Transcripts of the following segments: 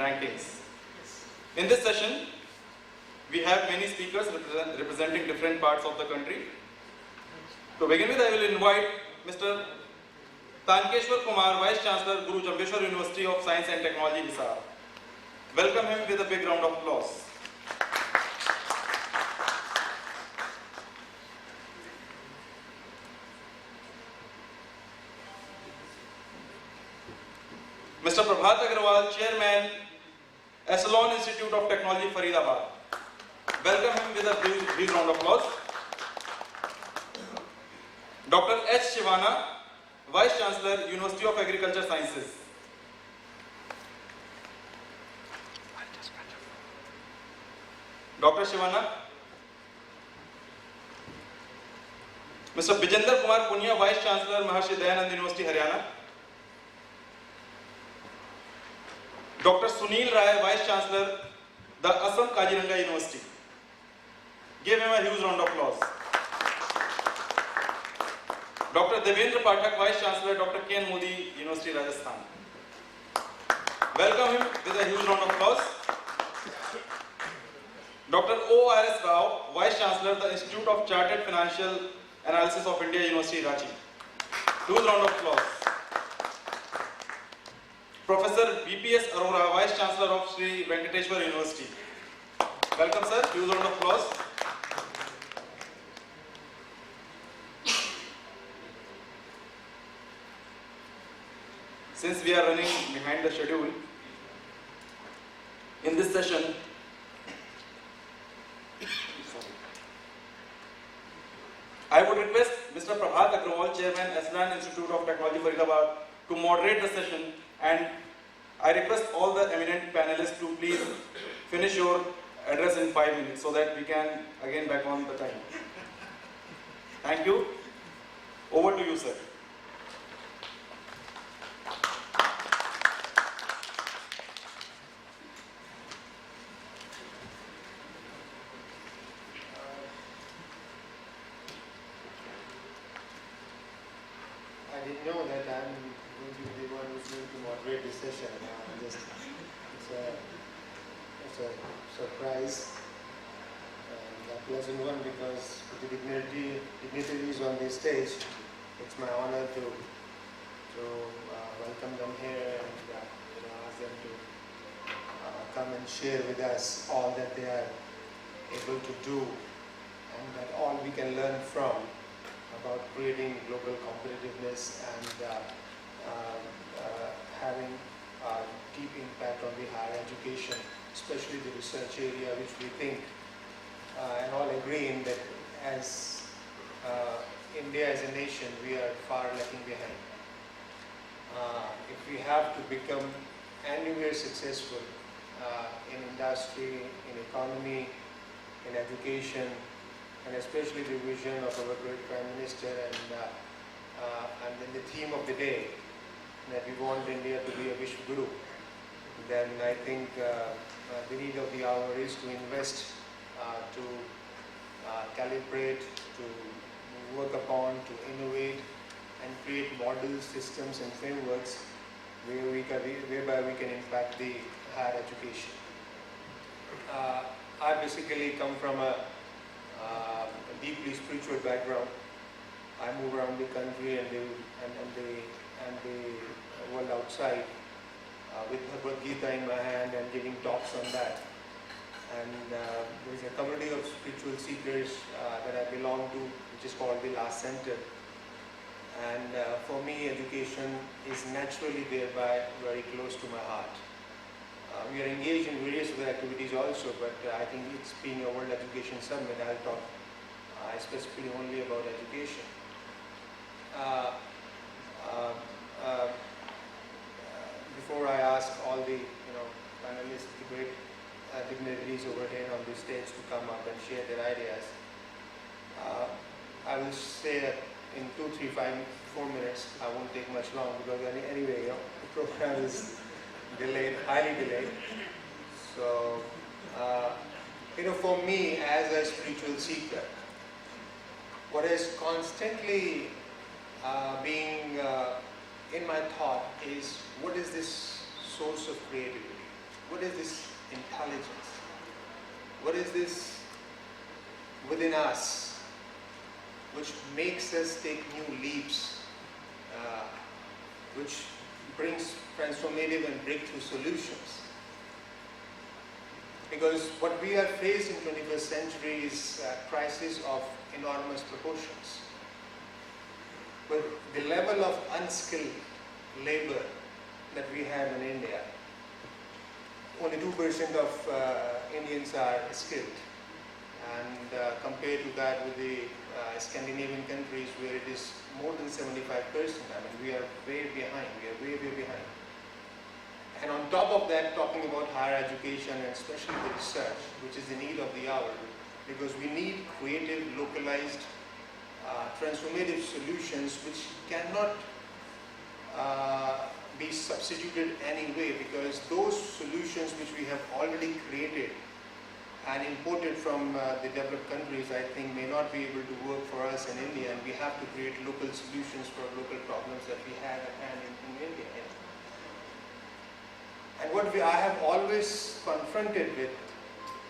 rankings. In this session, we have many speakers representing different parts of the country. To begin with, I will invite Mr. Tankeshwar Kumar, Vice Chancellor, Guru Jambheshwar University of Science and Technology, Hisar. Welcome him with a big round of applause. Mr. Prabhat Agrawal, Chairman, Esalen Institute of Technology, Faridabad. Welcome him with a big round of applause. Dr. H. Shivana, Vice Chancellor, University of Agriculture Sciences. Dr. Shivana. Mr. Bijender Kumar Punia, Vice Chancellor, Maharshi Dayanand University, Haryana. Dr. Sunil Rai, Vice Chancellor, the Assam Kaziranga University. Give him a huge round of applause. Dr. Devendra Pathak, Vice Chancellor, Dr. K. N. Modi University, Rajasthan. Welcome him with a huge round of applause. Dr. O.R.S. Rao, Vice Chancellor, the Institute of Chartered Financial Analysis of India, University, Ranchi. Huge round of applause. Professor B.P.S. Arora, Vice Chancellor of Sri Venkateshwar University. Welcome, sir. Huge round of applause. Since we are running behind the schedule, in this session, I would request Mr. Prabhat Agrawal, Chairman, Esalen Institute of Technology, Faridabad, to moderate the session, and I request all the eminent panelists to please finish your address in 5 minutes so that we can again back on the time. Thank you. Over to you, sir. I didn't know that I'm going to be the one who's going to moderate this session. It's a surprise and a pleasant one, because with the dignitaries on this stage, it's my honor to welcome them here and ask them to come and share with us all that they are able to do and that all we can learn from about creating global competitiveness and having a deep impact on the higher education, especially the research area, which we think and all agree in that as India as a nation, we are far lagging behind. If we have to become anywhere successful in industry, in economy, in education, and especially the vision of our great Prime Minister and then the theme of the day, that we want India to be a Vishwa Guru, then I think the need of the hour is to invest, to calibrate, to work upon, to innovate and create models, systems and frameworks whereby we can impact the higher education. I basically come from a deeply spiritual background. I move around the country and the world outside with Bhagavad Gita in my hand and giving talks on that. And there is a community of spiritual seekers that I belong to, which is called the Last Center. And for me, education is naturally thereby very close to my heart. We are engaged in various other activities also, but I think it's being a World Education Summit, I'll talk specifically only about education. Before I ask all the panelists, the great dignitaries over here on the stage to come up and share their ideas, I will say that in 2, 3, 5, 4 minutes, I won't take much long, because anyway, the program is delayed, highly delayed. So, for me as a spiritual seeker, what is constantly being in my thought is, what is this source of creativity? what is this intelligence? What is this within us which makes us take new leaps, which brings transformative and breakthrough solutions? Because what we are faced in 21st century is a crisis of enormous proportions. With the level of unskilled labor that we have in India, only 2% of Indians are skilled. And compared to that with the Scandinavian countries where it is more than 75%, I mean, we are way behind, way behind. And on top of that, talking about higher education and especially the research, which is the need of the hour, because we need creative, localized, transformative solutions which cannot be substituted anyway, because those solutions which we have already created and imported from the developed countries, I think may not be able to work for us in India, and we have to create local solutions for local problems that we have at hand in India. And what I have always confronted with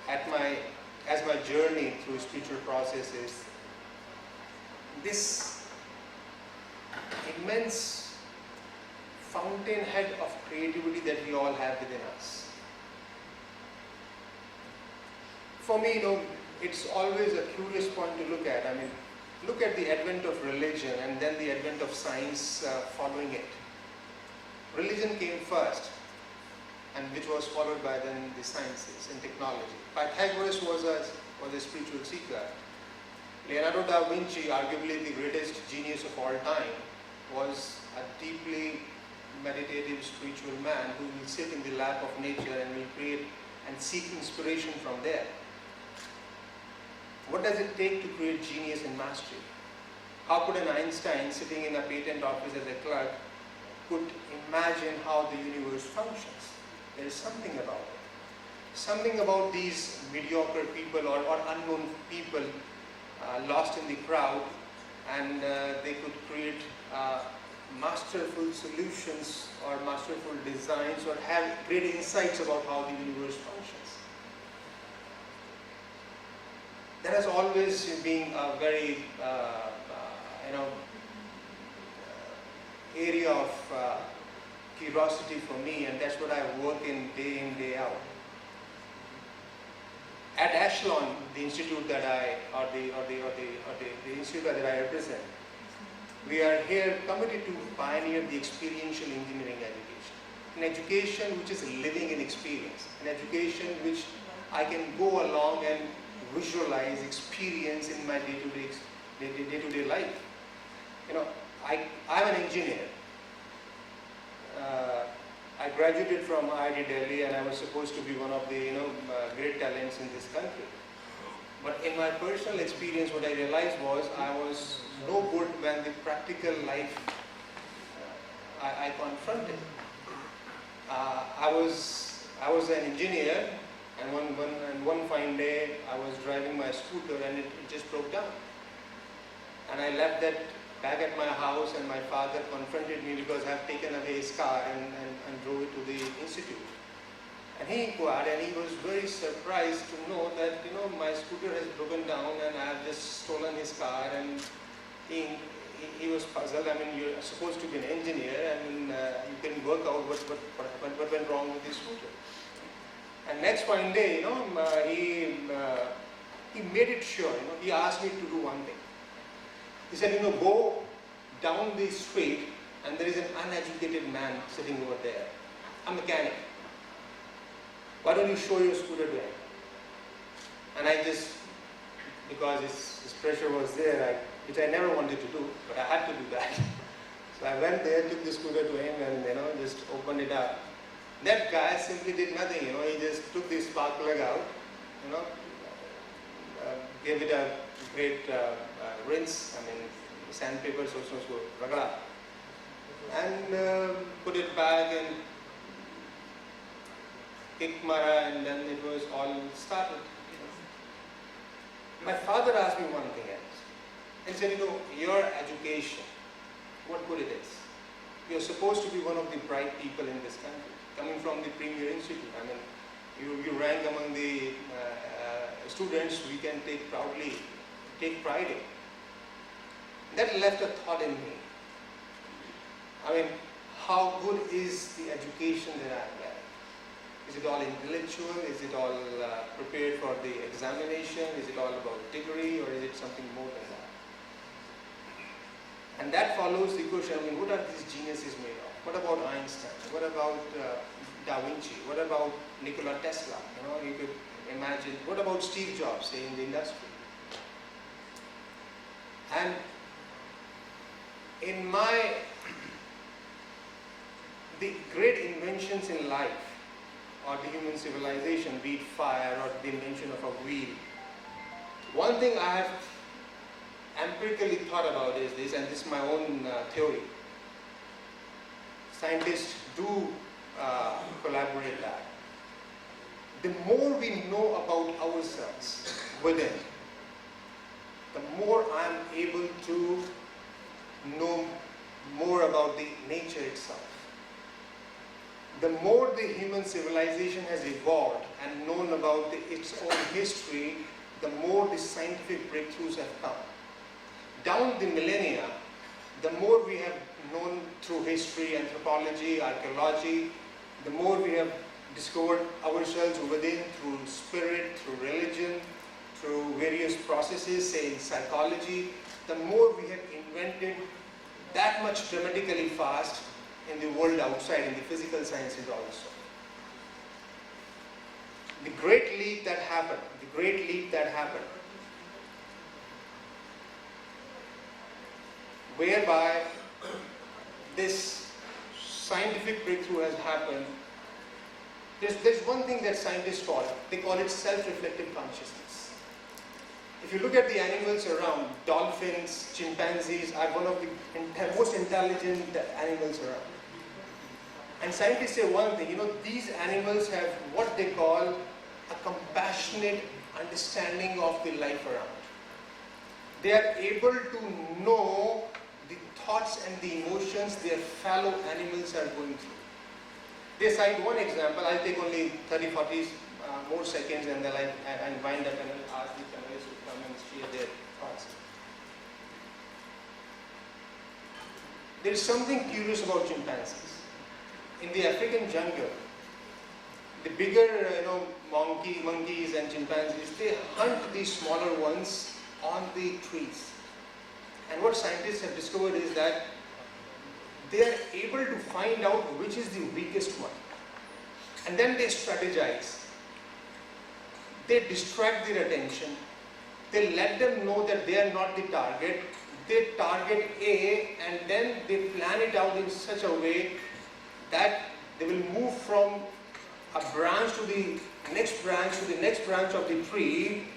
as my journey through spiritual process is this immense fountainhead of creativity that we all have within us. For me, it's always a curious point to look at. I mean, look at the advent of religion and then the advent of science following it. Religion came first, and which was followed by then the sciences and technology. Pythagoras was a spiritual seeker. Leonardo da Vinci, arguably the greatest genius of all time, was a deeply meditative spiritual man who will sit in the lap of nature and will create and seek inspiration from there. What does it take to create genius and mastery? How could an Einstein sitting in a patent office as a clerk could imagine how the universe functions? There is something about it. Something about these mediocre people or unknown people lost in the crowd, and they could create masterful solutions or masterful designs or have great insights about how the universe functions. That has always been a very area of curiosity for me, and that's what I work in, day out. At Ashlon, the institute that the institute that I represent, we are here committed to pioneer the experiential engineering education. An education which is living in experience. An education which I can go along and visualize, experience in my day-to-day life. I'm an engineer. I graduated from IIT Delhi, and I was supposed to be one of the great talents in this country. But in my personal experience, what I realized was I was no good when the practical life I confronted. I was an engineer, and one fine day I was driving my scooter and it just broke down. And I left that back at my house, and my father confronted me because I have taken away his car and drove it to the institute. And he inquired, and he was very surprised to know that my scooter has broken down and I have just stolen his car. And he was puzzled. I mean, you're supposed to be an engineer, and you can work out what went wrong with the scooter. And next fine day, he made it sure. He asked me to do one thing. He said, go down the street and there is an uneducated man sitting over there, a mechanic. Why don't you show your scooter to him? And I just, because his pressure was there, which I never wanted to do, but I had to do that. So I went there, took the scooter to him, and just opened it up. That guy simply did nothing. He just took the spark plug out, gave it a great rinse. I mean, sandpaper, so ragda, and put it back and kick mara, and then it was all started. My father asked me one thing else, and said, your education, what good it is. You're supposed to be one of the bright people in this country. coming from the premier institute. I mean, you rank among the students we can take pride in. That left a thought in me. I mean, how good is the education that I'm getting? Is it all intellectual? Is it all prepared for the examination? Is it all about degree, or is it something more than that? And that follows the question, I mean, what are these geniuses made of? What about Einstein? What about Da Vinci? What about Nikola Tesla? You know, you could imagine. What about Steve Jobs, say, in the industry? And in the great inventions in life, or the human civilization, be it fire or the invention of a wheel, one thing I have empirically thought about is this, and this is my own theory. Scientists do collaborate that. The more we know about ourselves within, the more I am able to know more about the nature itself. The more the human civilization has evolved and known about its own history, the more the scientific breakthroughs have come. Down the millennia, the more we have known through history, anthropology, archaeology, the more we have discovered ourselves within through spirit, through religion, through various processes, say in psychology, the more we have invented that much dramatically fast in the world outside, in the physical sciences also. The great leap that happened, whereby this scientific breakthrough has happened, there's one thing that scientists call it, they call it self-reflective consciousness. If you look at the animals around, dolphins, chimpanzees are one of the most intelligent animals around. And scientists say one thing, you know, these animals have what they call a compassionate understanding of the life around. They are able to know the thoughts and the emotions their fellow animals are going through. They cite one example. I'll take only 30-40 more seconds, and then I'll wind up and I'll ask the panelists to come and share their thoughts. There is something curious about chimpanzees. In the African jungle, the bigger monkeys and chimpanzees, they hunt these smaller ones on the trees. And what scientists have discovered is that they are able to find out which is the weakest one. And then they strategize. They distract their attention. They let them know that they are not the target. They target A, and then they plan it out in such a way that they will move from a branch to the next branch to the next branch of the tree,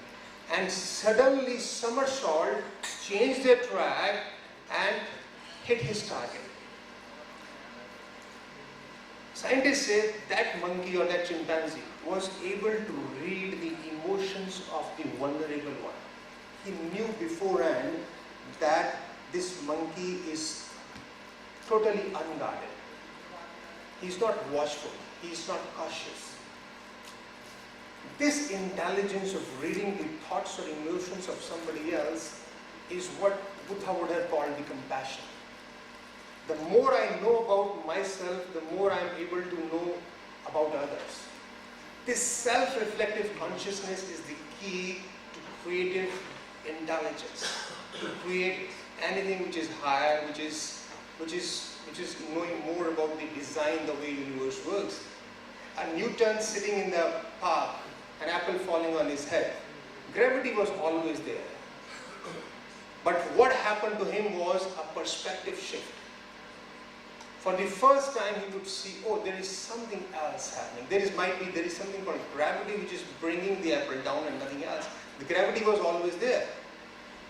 and suddenly somersault, change their track and hit his target. Scientists say that monkey or that chimpanzee was able to read the emotions of the vulnerable one. He knew beforehand that this monkey is totally unguarded. He's not watchful. He's not cautious. This intelligence of reading the thoughts or emotions of somebody else is what Buddha would have called the compassion. The more I know about myself, the more I'm able to know about others. This self-reflective consciousness is the key to creative intelligence, to create anything which is higher, which is knowing more about the design, the way the universe works. A Newton sitting in the park, an apple falling on his head. Gravity was always there. But what happened to him was a perspective shift. For the first time he would see, oh, there is something else happening. There is something called gravity which is bringing the apple down and nothing else. The gravity was always there.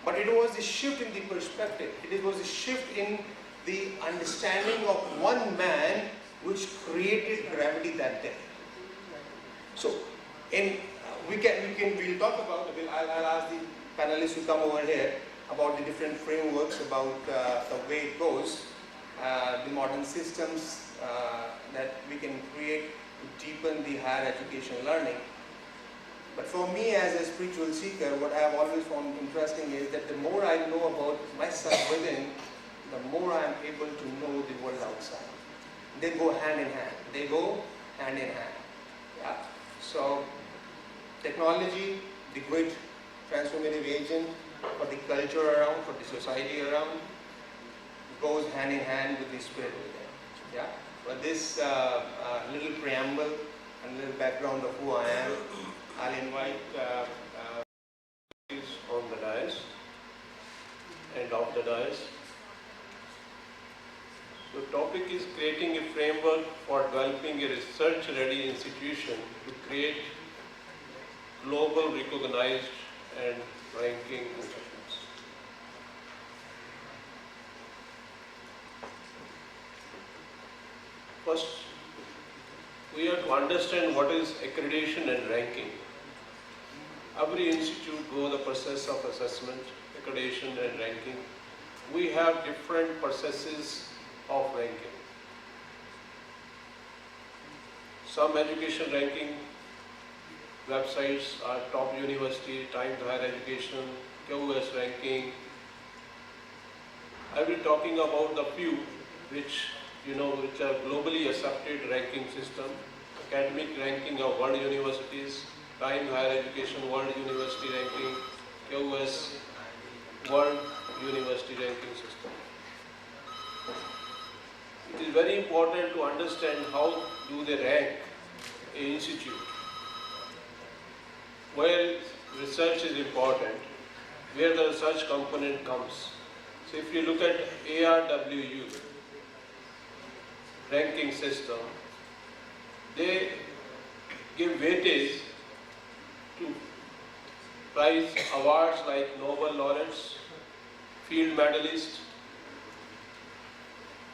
But it was the shift in the perspective. It was a shift in the understanding of one man which created gravity that day. So, we'll talk about, I'll ask the panelists to come over here about the different frameworks, about the way it goes. the modern systems that we can create to deepen the higher education learning. But for me as a spiritual seeker, what I have always found interesting is that the more I know about myself within, the more I am able to know the world outside. They go hand in hand. They go hand in hand. Yeah. So technology, the great transformative agent for the culture around, for the society around, goes hand in hand with the spirit within. Yeah. But this little preamble and little background of who I am, I'll invite is on the dais and off the dais. So topic is creating a framework for developing a research-ready institution to create global recognized and ranking institutions. First, we have to understand what is accreditation and ranking. Every institute goes the process of assessment, accreditation and ranking. We have different processes of ranking. Some education ranking websites are Top University, Times Higher Education, QS ranking. I will be talking about the few which are globally accepted ranking system, academic ranking of world universities, Times Higher Education World University Ranking, QS World University Ranking System. It is very important to understand how do they rank an institute. Where research is important, where the research component comes. So if you look at ARWU ranking system, they give weightage to prize awards like Nobel laureates, field medalists,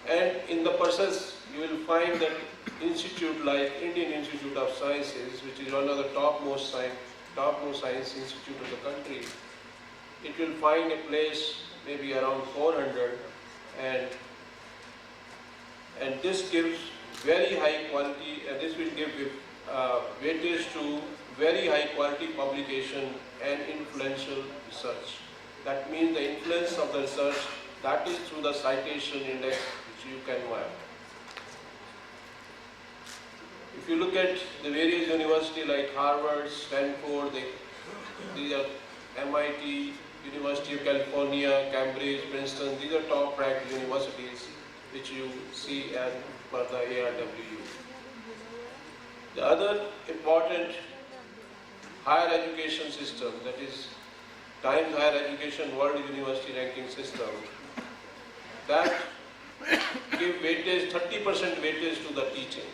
and in the process you will find that institute like Indian Institute of Sciences, which is one of the topmost science institute of the country, it will find a place maybe around 400, and this gives very high quality, and this will give weightage to very high quality publication and influential research. That means the influence of the research, that is through the citation index which you can map. If you look at the various universities like Harvard, Stanford, these are MIT, University of California, Cambridge, Princeton, these are top ranked universities which you see as per the ARWU. The other important higher education system, that is Times Higher Education World University Ranking System, that give weightage, 30% weightage to the teaching.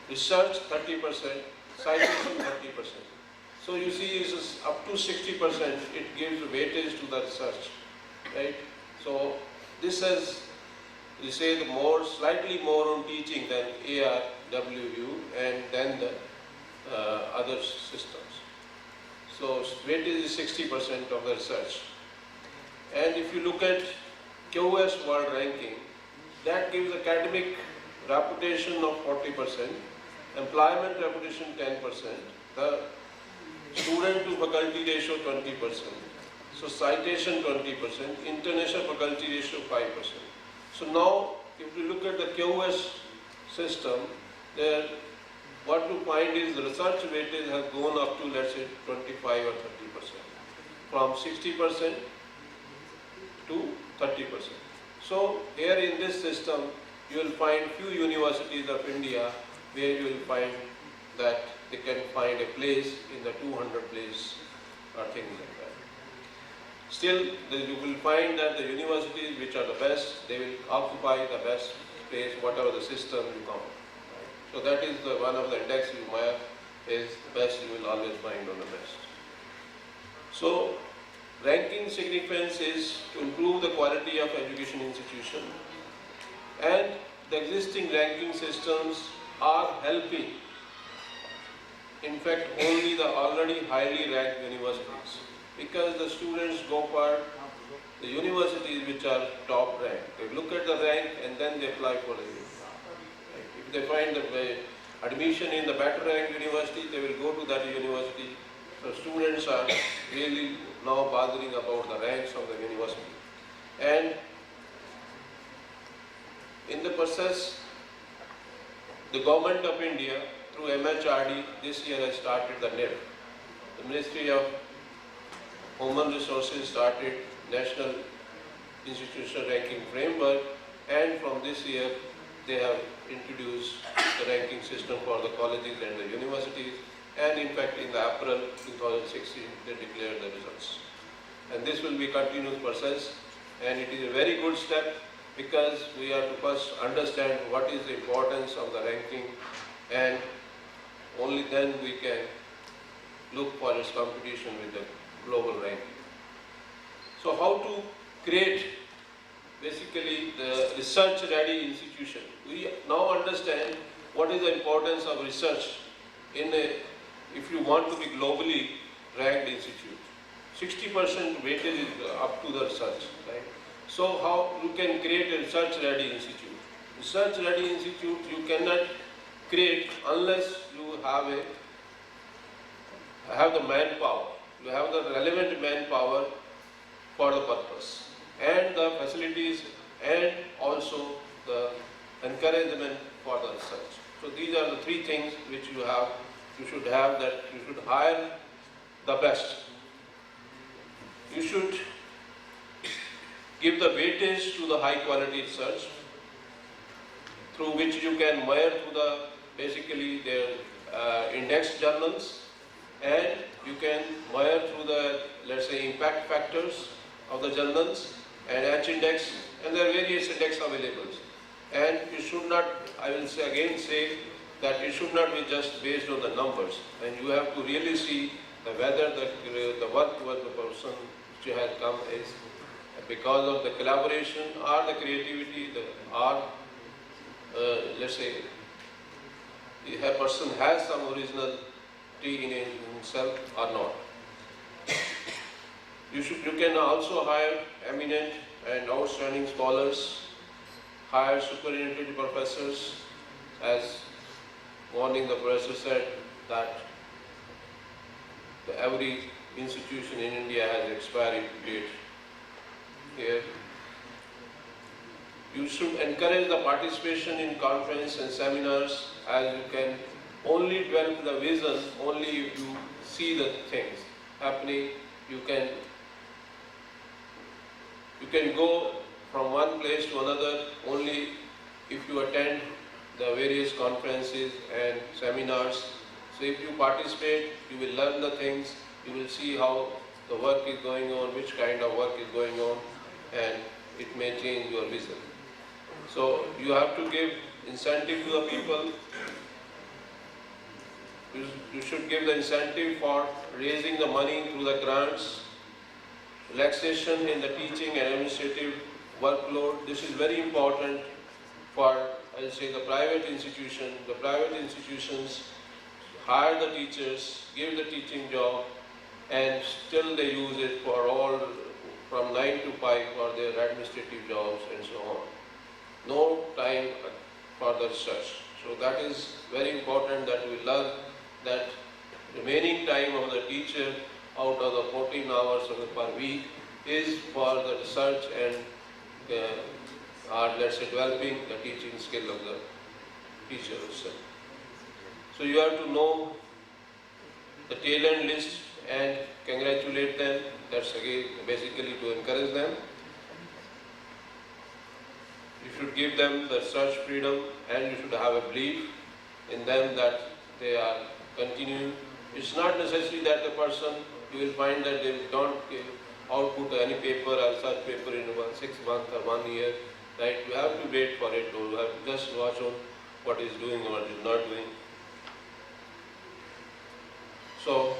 Research 30%, citation 30%. So you see, this is up to 60%, it gives weightage to the research, right? So this has, you say, slightly more on teaching than ARWU and then the other systems. So weightage is 60% of the research. And if you look at QS World Ranking, that gives academic reputation of 40%, employment reputation 10%, the student to faculty ratio 20%, so citation 20%, international faculty ratio 5%. So now, if you look at the QS system, there what you find is the research weightage has gone up to, let's say, 25 or 30%, from 60% to 30%. So here in this system, you will find few universities of India where you will find that they can find a place in the 200 place or things like that. Still, you will find that the universities which are the best, they will occupy the best place, whatever the system you come. So that is one of the index you map is the best you will always find on the best. So ranking significance is to improve the quality of education institution, and the existing ranking systems are helping, in fact, only the already highly ranked universities, because the students go for the universities which are top ranked. They look at the rank and then they apply for the university. If they find the admission in the better ranked university, they will go to that university. So students are really now bothering about the ranks of the university. And in the process, the government of India through MHRD this year has started the NIF. The Ministry of Human Resources started National Institutional Ranking Framework, and from this year they have introduced the ranking system for the colleges and the universities, and in fact in the April 2016 they declared the results. And this will be a continuous process, and it is a very good step because we have to first understand what is the importance of the ranking, and only then we can look for its competition with the global ranking. So how to create basically the research ready institution? We now understand what is the importance of research in if you want to be globally ranked institute. 60% weightage is up to the research, right? So how you can create a research ready institute? Research ready institute you cannot create unless you have the manpower. You have the relevant manpower for the purpose, and the facilities, and also the encouragement for the research. So these are the three things which you should have, that you should hire the best. You should give the weightage to the high quality research, through which you can measure to the basically their index journals, and you can measure through the, let's say, impact factors of the journals and H-index, and there are various index available. And you should not, I will say again that it should not be just based on the numbers, and you have to really see whether the work was the person which has come is because of the collaboration or the creativity, or let's say a person has some originality in himself or not. You can also hire eminent and outstanding scholars, hire superannuated professors, as warning the professor said that every institution in India has expiry date here. You should encourage the participation in conference and seminars, as you can only develop the vision only if you see the things happening. You can go from one place to another only if you attend the various conferences and seminars. So if you participate, you will learn the things, you will see how the work is going on, which kind of work is going on, and it may change your vision. So you have to give incentive to the people. You should give the incentive for raising the money through the grants, relaxation in the teaching and administrative workload. This is very important for, I'll say, the private institution. The private institutions hire the teachers, give the teaching job, and still they use it for all from 9 to 5 for their administrative jobs and so on. No time for the research. So that is very important, that we learn that remaining time of the teacher out of the 14 hours per week is for the research and or let's say developing the teaching skill of the teacher itself. So you have to know the talent list and congratulate them. That's again basically to encourage them. You should give them the research freedom, and you should have a belief in them that they are continuing. It's not necessary that the person, you will find that they don't output any paper or research paper in 6 months or 1 year. Right? You have to wait for it, or you have to just watch on what is doing or what is not doing. So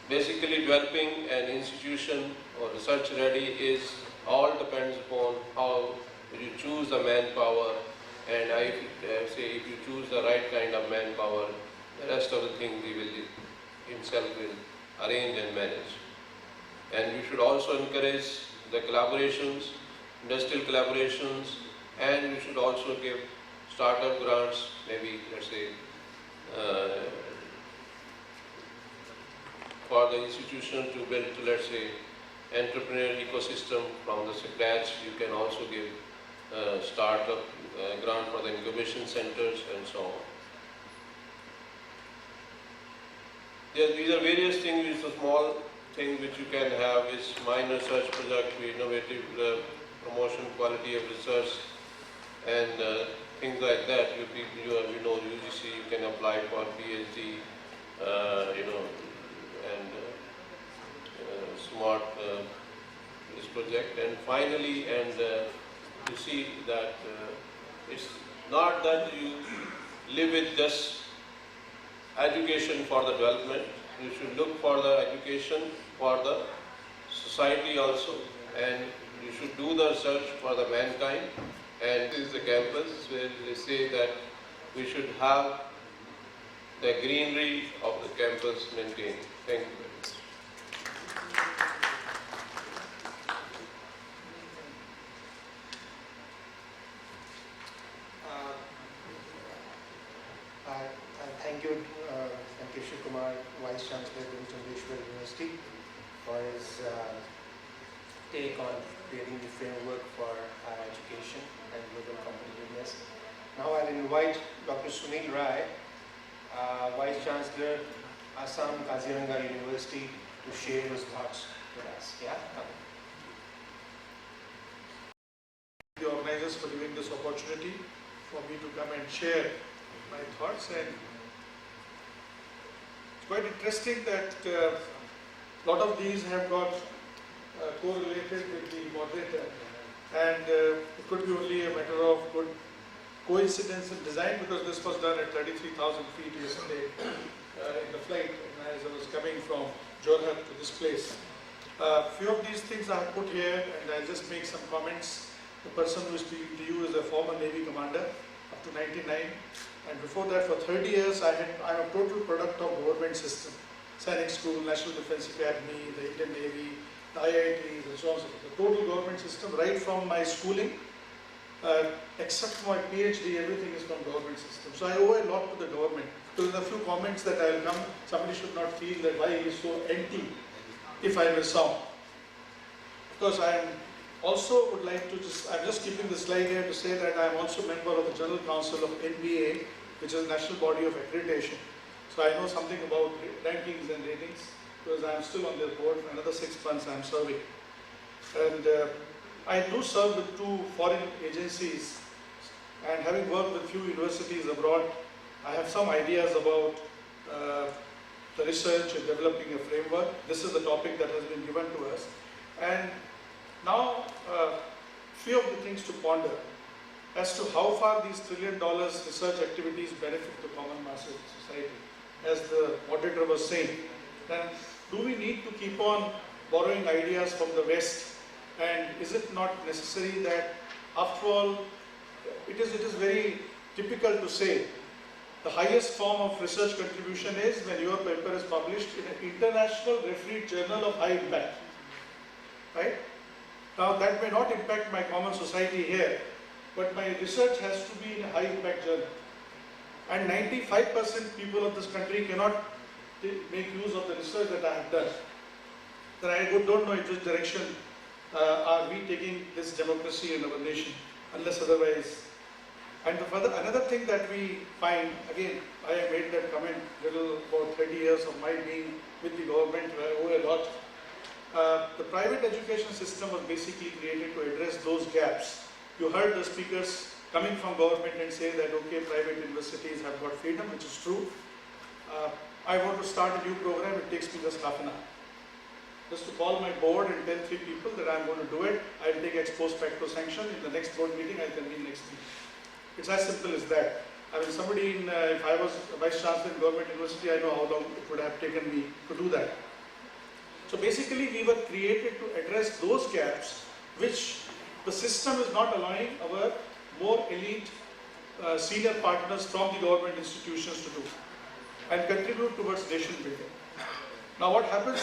basically developing an institution or research ready is all depends upon how you choose the manpower, and I say if you choose the right kind of manpower, the rest of the things he will himself will arrange and manage. And you should also encourage the collaborations, industrial collaborations, and we should also give startup grants, maybe let's say for the institution to build, let's say, entrepreneurial ecosystem from the scratch. You can also give startup grant for the incubation centers and so on. These are various things. It's a small thing which you can have. It's minor research project, innovative promotion, quality of research, and things like that. You know UGC. You can apply for PhD. And smart this project. And finally, you see that it's not that you live with just education for the development. You should look for the education for the society also, and you should do the research for the mankind. And this is the campus where they say that we should have the greenery of the campus maintained. Thank you very much. Thank you, Shiv Kumar, Vice Chancellor of Chandeshwar University, for his take on creating the framework for higher education and global competitiveness. Now I'll invite Dr. Sunil Rai, Vice Chancellor, Assam Kaziranga University, to share his thoughts with us. Yeah. The organizers for giving this opportunity for me to come and share my thoughts. And it's quite interesting that a lot of these have got correlated with the moderator, and it could be only a matter of good coincidence in design, because this was done at 33,000 feet yesterday in the flight as I was coming from Jorhat to this place. Few of these things I have put here, and I'll just make some comments. The person who is speaking to you is a former Navy commander up to 99, and before that for 30 years I'm a total product of government system. Sainik School, National Defence Academy, the Indian Navy, the IITs and so on. The total government system, right from my schooling, except for my PhD, everything is from government system. So I owe a lot to the government. So there are a few comments that I will come. Somebody should not feel that why he is so anti if I will sound. Because I am also would like to I'm just keeping the slide here to say that I am also a member of the General Council of NBA, which is a national body of accreditation. So I know something about rankings and ratings, because I am still on their board. For another 6 months I am serving. And I do serve with 2 foreign agencies, and having worked with few universities abroad, I have some ideas about the research and developing a framework. This is the topic that has been given to us. And now, few of the things to ponder as to how far these $1 trillion research activities benefit the common masses of society. As the moderator was saying, then do we need to keep on borrowing ideas from the West? And is it not necessary that, after all, it is very typical to say the highest form of research contribution is when your paper is published in an international refereed journal of high impact, right? Now that may not impact my common society here, but my research has to be in a high impact journal. And 95% people of this country cannot make use of the research that I have done. Then I don't know in which direction are we taking this democracy in our nation, unless otherwise. And another thing that we find, again, I have made that comment about 30 years of my being with the government, where I owe a lot. The private education system was basically created to address those gaps. You heard the speakers coming from government and say that, okay, private universities have got freedom, which is true. I want to start a new program, it takes me just half an hour. Just to call my board and tell 3 people that I'm going to do it, I'll take ex post facto sanction. In the next board meeting, I'll convene next week. It's as simple as that. I mean, somebody if I was a vice chancellor in government university, I know how long it would have taken me to do that. So basically, we were created to address those gaps which the system is not allowing our more elite senior partners from the government institutions to do, and contribute towards nation building. Now what happens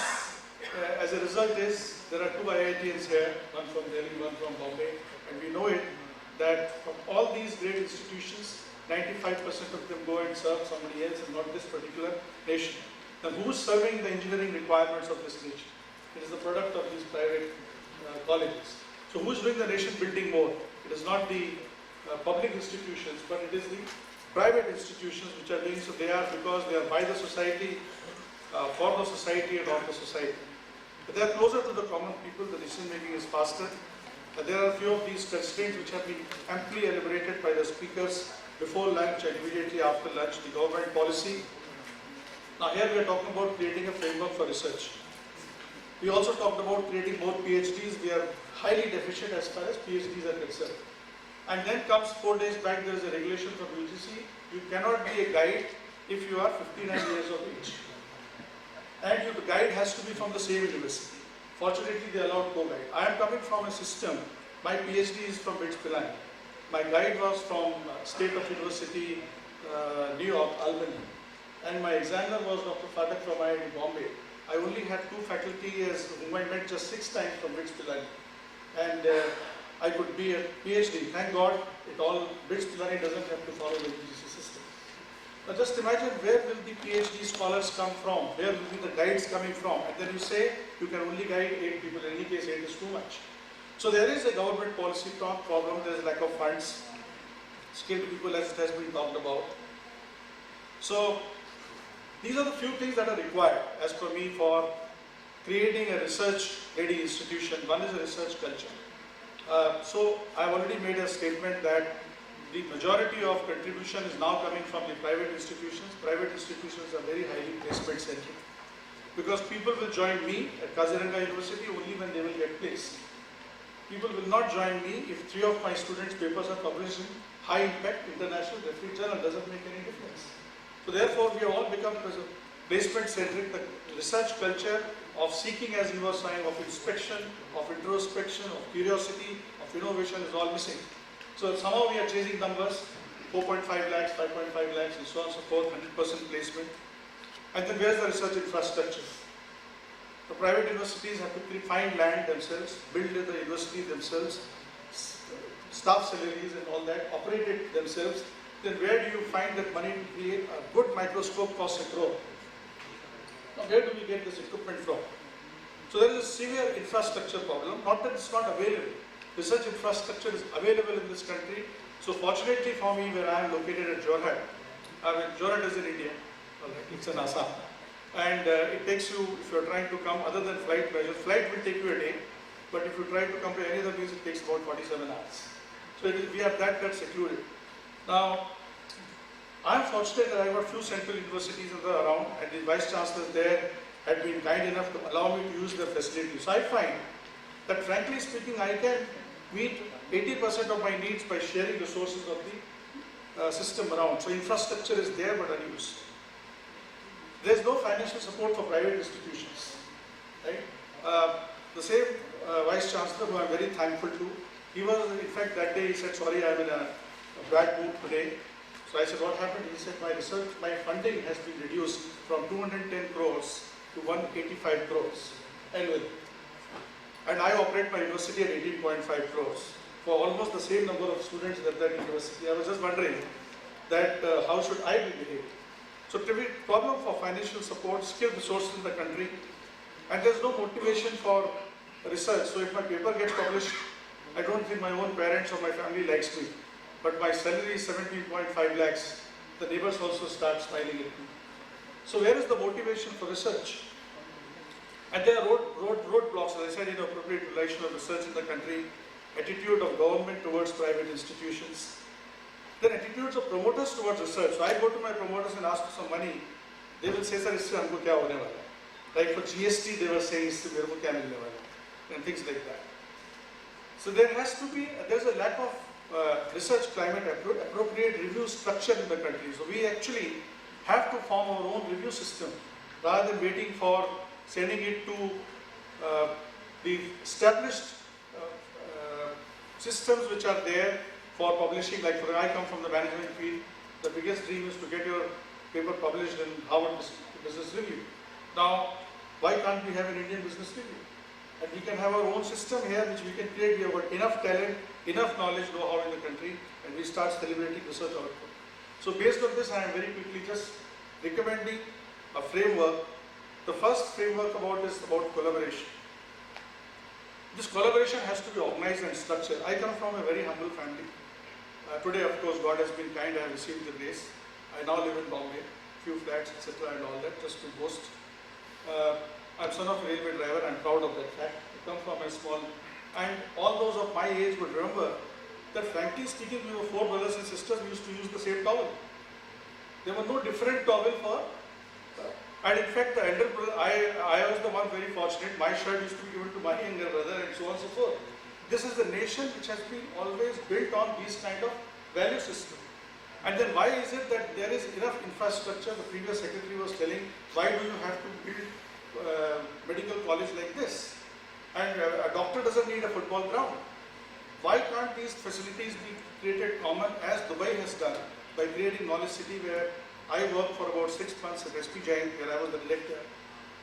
as a result is, there are two IITs here, one from Delhi, one from Bombay, and we know it, that from all these great institutions, 95% of them go and serve somebody else and not this particular nation. Now who is serving the engineering requirements of this nation? It is the product of these private colleges. So who is doing the nation building more? It is not the public institutions, but it is the private institutions which are doing so. They are because they are by the society, for the society and of the society. But they are closer to the common people, the decision making is faster. There are a few of these constraints which have been amply elaborated by the speakers before lunch and immediately after lunch, the government policy. Now here we are talking about creating a framework for research. We also talked about creating more PhDs. We are highly deficient as far as PhDs are concerned. And then comes 4 days back, there is a regulation from UGC. You cannot be a guide if you are 59 years of age. And the guide has to be from the same university. Fortunately, they allowed co-guide. I am coming from a system, my PhD is from BITS Pilani. My guide was from State of University, New York, Albany. And my examiner was Dr. Phatak from IIT Bombay. I only had two faculty whom I met just 6 times from BITS Pilani. And I could be a PhD. Thank God, BITS Pilani doesn't have to follow the UGC system. Now just imagine where will the PhD scholars come from? Where will be the guides coming from? And then you say you can only guide 8 people. In any case, 8 is too much. So there is a government policy problem. There is lack of funds. Skilled people, as it has been talked about. So these are the few things that are required, as per me, for creating a research-ready institution. One is a research culture. So I've already made a statement that the majority of contribution is now coming from the private institutions. Private institutions are very highly placement-centric. Because people will join me at Kaziranga University only when they will get placed. People will not join me if 3 of my students' papers are published in high-impact international refereed journal. Doesn't make any difference. So therefore, we have all become placement-centric. The research culture of seeking, as you were saying, of inspection, of introspection, of curiosity, of innovation is all missing. So somehow we are chasing numbers, 4.5 lakhs, 5.5 lakhs, and so on and so forth, 100% placement. And then where's the research infrastructure? The private universities have to find land themselves, build the university themselves, staff salaries and all that, operate it themselves. Then where do you find that money to create a good microscope costs a crore? Now where do we get this equipment from? So there is a severe infrastructure problem, not that it's not available. Research infrastructure is available in this country. So fortunately for me, where I am located at Jorhat, Jorhat is in India, it's in Assam. And it takes you, if you are trying to come, other than flight measures, flight will take you a day, but if you try to come to any other place, it takes about 47 hours. So we are that secluded. Now, I am fortunate that I got few central universities around, and the vice chancellors there had been kind enough to allow me to use their facilities. So I find that frankly speaking, I can meet 80% of my needs by sharing resources of the system around. So infrastructure is there but unused. There is no financial support for private institutions. Right? The same Vice Chancellor, who I am very thankful to, he was, in fact, that day he said, sorry, I am in a bad mood today. So I said, what happened? He said, my funding has been reduced from 210 crores to 185 crores annually. And I operate my university at 18.5 crores for almost the same number of students at that university. I was just wondering that how should I be behaving? So the problem for financial support, skilled resources in the country, and there's no motivation for research. So if my paper gets published, I don't think my own parents or my family likes me. But my salary is 17.5 lakhs. The neighbors also start smiling at me. So where is the motivation for research? And there are roadblocks, as I said, inappropriate relation of research in the country, attitude of government towards private institutions, then attitudes of promoters towards research. So I go to my promoters and ask for some money. They will say, sir, isse humko kya hone wala hai? Like for GST, they were saying, isse mere ko kya milne wala hai? And things like that. So there's a lack of research climate, appropriate review structure in the country. So we actually have to form our own review system rather than waiting for sending it to the established systems which are there for publishing. Like I come from the management field, the biggest dream is to get your paper published in Harvard Business Review. Now, Why can't we have an Indian business review? And we can have our own system here which we can create. We have got enough talent, enough knowledge, know-how in the country, and we start celebrating research output. So based on this, I am very quickly just recommending a framework. The first framework is about collaboration. This collaboration has to be organized and structured. I come from a very humble family. Today, of course, God has been kind. I have received the grace. I now live in Bombay, few flats, etc., and all that, just to boast. I'm son of a railway driver. I'm proud of that fact. I come from a small, and all those of my age would remember that, frankly speaking, we were 4 brothers and sisters. We used to use the same towel. There were no different towel for. And in fact, the elder brother, I was the one very fortunate. My shirt used to be given to my younger brother, and so on and so forth. This is a nation which has been always built on these kind of value system. And then why is it that there is enough infrastructure? The previous secretary was telling, why do you have to build medical college like this? And a doctor doesn't need a football ground. Why can't these facilities be created common as Dubai has done by creating Knowledge City, where I worked for about 6 months at SP Giant, where I was the director,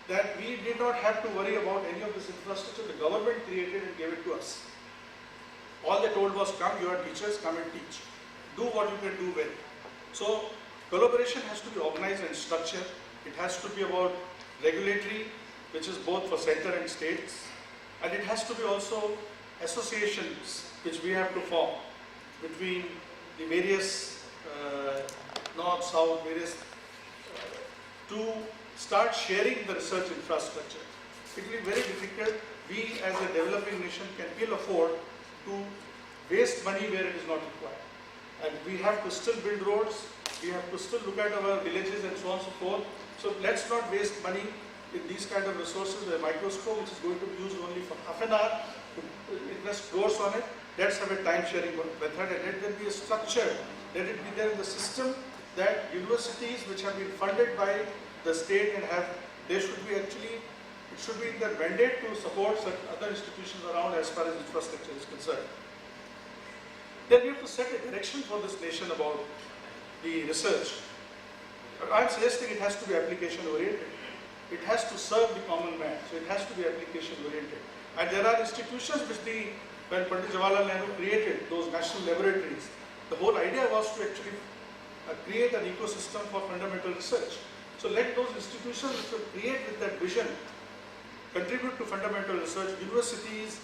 that we did not have to worry about any of this infrastructure. The government created and gave it to us. All they told was, come, you are teachers, come and teach. Do what you can do well. So collaboration has to be organized and structured. It has to be about regulatory, which is both for center and states, and it has to be also associations which we have to form between the various north, south, various to start sharing the research infrastructure. It will be very difficult. We as a developing nation can ill afford to waste money where it is not required. And we have to still build roads, we have to still look at our villages and so on and so forth. So let's not waste money in these kind of resources. A microscope which is going to be used only for half an hour, to invest crores on it. Let's have a time sharing method, and let there be a structure, let it be there in the system, that universities which have been funded by the state and they should be actually, it should be in their mandate to support certain other institutions around as far as infrastructure is concerned. Then we have to set a direction for this nation about the research. I'm suggesting it has to be application oriented. It has to serve the common man, so it has to be application oriented. And there are institutions which when Pandit Jawaharlal Nehru created those national laboratories, the whole idea was to actually create an ecosystem for fundamental research. So let those institutions which will create with that vision contribute to fundamental research. Universities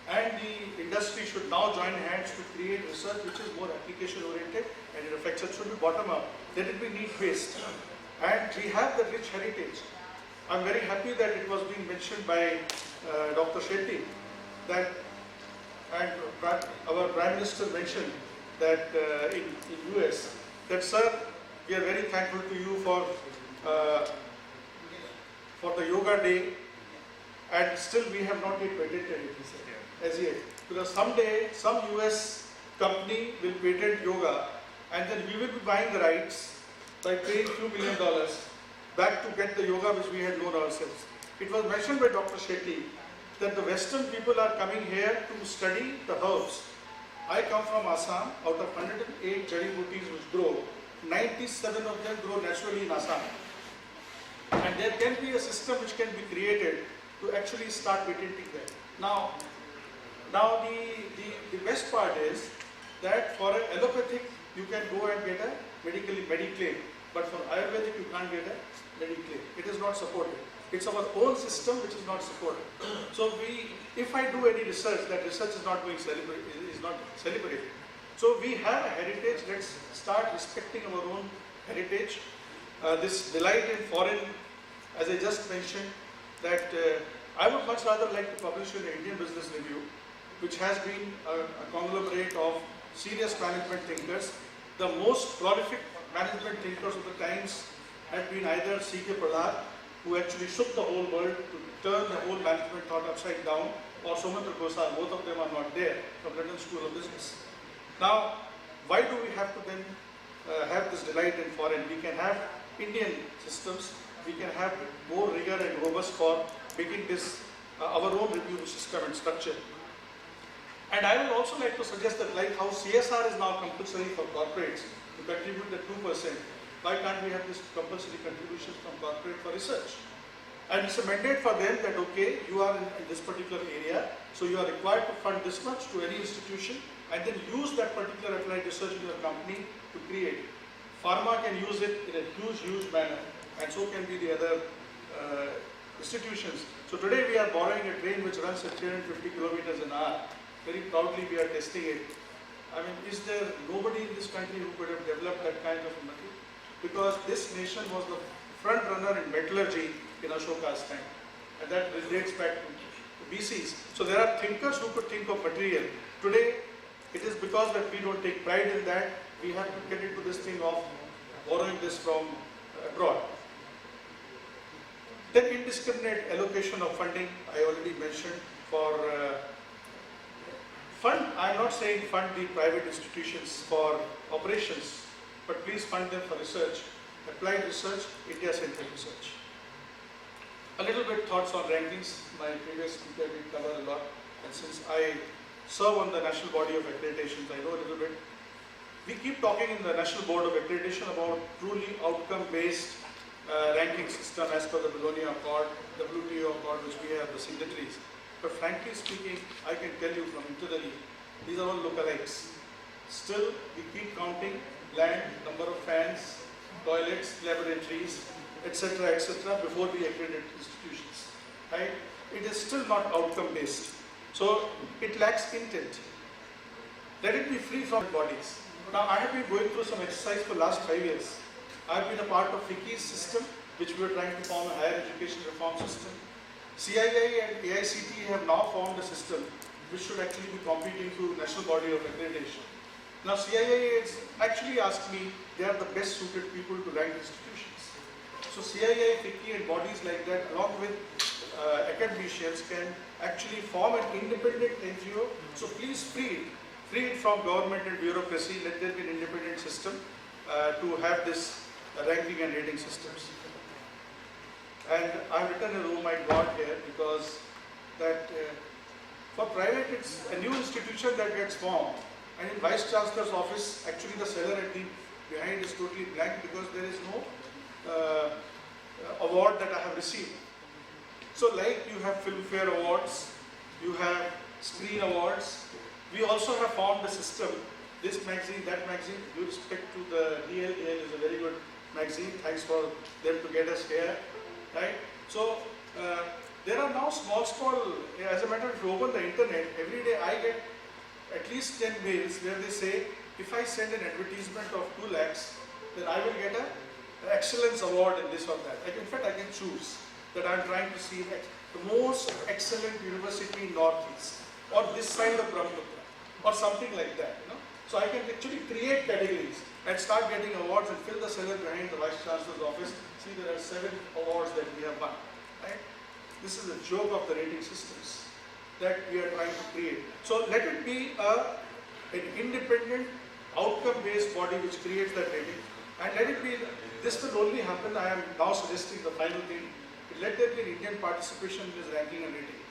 and the industry should now join hands to create research which is more application oriented, and in effect it should be bottom up. Let it be need based. And we have the rich heritage. I'm very happy that it was being mentioned by Dr. Shetty that, and our Prime Minister mentioned that in US, that sir, we are very thankful to you for the Yoga Day, and still we have not yet patented it, he said, as yet. Because someday some US company will patent yoga, and then we will be buying the rights by paying $2 million back to get the yoga which we had known ourselves. It was mentioned by Dr. Shetty that the Western people are coming here to study the herbs. I come from Assam. Out of 108 jari-bootis which grow, 97 of them grow naturally in Assam. And there can be a system which can be created to actually start patenting them. Now the best part is that for an allopathic, you can go and get a mediclaim, but for Ayurvedic, you can't get a mediclaim. It is not supported. It's our own system which is not supported. So if I do any research, that research is not celebrated. So we have a heritage. Let's start respecting our own heritage. This delight in foreign, as I just mentioned, that I would much rather like to publish an Indian Business Review, which has been a conglomerate of serious management thinkers. The most prolific management thinkers of the times have been either C.K. Pradhan, who actually shook the whole world to turn the whole management thought upside down, or Soumitra Gosar. Both of them are not there, from London School of Business. Now, why do we have to then have this delight in foreign? We can have Indian systems, we can have more rigor and robust for making this our own review system and structure. And I would also like to suggest that, like how CSR is now compulsory for corporates to contribute the 2%, why can't we have this compulsory contributions from corporate for research? And it's a mandate for them that, okay, you are in this particular area, so you are required to fund this much to any institution, and then use that particular applied research in your company to create. Pharma can use it in a huge manner, and so can be the other institutions. So today we are borrowing a train which runs at 350 kilometers an hour. Very proudly we are testing it. I mean, is there nobody in this country who could have developed that kind of metal? Because this nation was the front runner in metallurgy in Ashoka's time, and that relates back to BCs. So there are thinkers who could think of material. Today, it is because that we don't take pride in that, we have to get into this thing of borrowing this from abroad. Then indiscriminate allocation of funding, I already mentioned. For fund, I am not saying fund the private institutions for operations, but please fund them for research, applied research, India-centric research. A little bit thoughts on rankings. My previous speaker did cover a lot, and since I serve on the national body of accreditations, I know a little bit. We keep talking in the National Board of Accreditation about truly outcome-based ranking system as per the Bologna Accord, WTO Accord, which we have the signatories. But frankly speaking, I can tell you from internally, these are all lookalikes. Still, we keep counting land, number of fans, toilets, laboratories, etc., before we accredit institutions. Right? It is still not outcome-based. So it lacks intent. Let it be free from bodies. Now, I have been going through some exercise for the last 5 years. I have been a part of FICCI's system, which we are trying to form a higher education reform system. CII and AICTE have now formed a system which should actually be competing through National Body of Accreditation. Now, CII has actually asked me, they are the best suited people to rank institutions. So CII, FICCI and bodies like that, along with academicians, can actually form an independent NGO. So please free it from government and bureaucracy. Let there be an independent system to have this ranking and rating systems. And I've written a oh my God here because that for private it's a new institution that gets formed, and in Vice Chancellor's office actually the cellar at the behind is totally blank because there is no award that I have received. So like you have Filmfare Awards, you have Screen Awards, we also have formed a system, this magazine, that magazine, with respect to the DL is a very good magazine, thanks for them to get us here, right? So there are now small, as a matter of fact, if you open the internet, every day I get at least 10 mails where they say, if I send an advertisement of 2 lakhs, then I will get an excellence award in this or that. Like, in fact, I can choose that I'm trying to see the most excellent university in Northeast, or this side of Brahmaputra, or something like that, you know. So I can actually create categories and start getting awards and fill the cellar behind the Vice Chancellor's office. See, there are 7 awards that we have won, right? This is a joke of the rating systems that we are trying to create. So let it be an independent, outcome-based body which creates that rating. And let it be, this will only happen, I am now suggesting the final thing, let there be an Indian participation in this ranking and rating.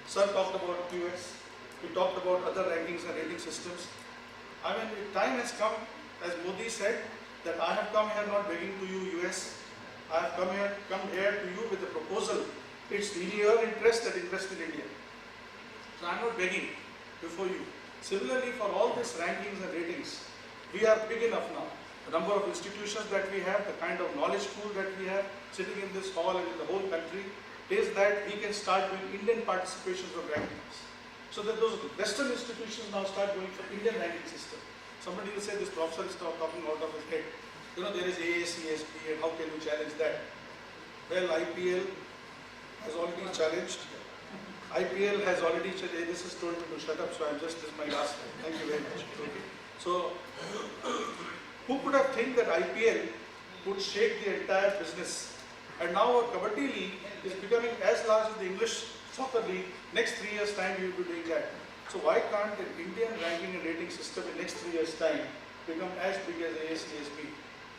Sir talked about QS, we talked about other rankings and rating systems. I mean, time has come, as Modi said, that I have come here not begging to you US, I have come here to you with a proposal. It's in your interest that invest in India. So I am not begging before you. Similarly, for all these rankings and ratings, we are big enough now. The number of institutions that we have, the kind of knowledge pool that we have sitting in this hall and in the whole country, is that we can start doing Indian participations of rankings. So that those Western institutions now start going for Indian ranking system. Somebody will say this professor is now talking out of his head. You know, there is AACSP and how can you challenge that? Well, IPL has already challenged. IPL has already challenged. This is told me to shut up, so this is my last time. Thank you very much. Okay. So, who could have think that IPL would shake the entire business? And now our Kabaddi League is becoming as large as the English Soccer League. Next 3 years' time, we will be doing that. So why can't an Indian ranking and rating system in next 3 years' time become as big as AACSB?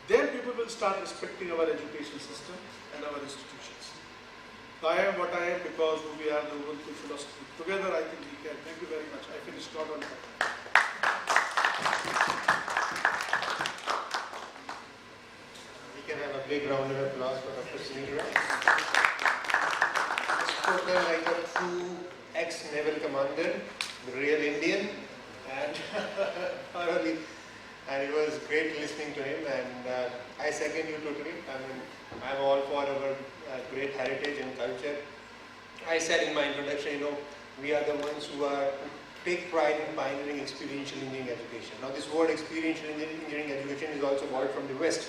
Then people will start respecting our education system and our institutions. I am what I am because we are the Ubuntu philosophy. Together, I think we can. Thank you very much. I finished not on time. We can have a big round of applause for Dr. Sunil Rai. spoken like a true ex-naval commander, the real Indian, and thoroughly. And it was great listening to him, and I second you totally. I mean, I'm all for our great heritage and culture. I said in my introduction, we are the ones who take pride in pioneering experiential engineering education. Now, this word experiential engineering education is also borrowed from the West.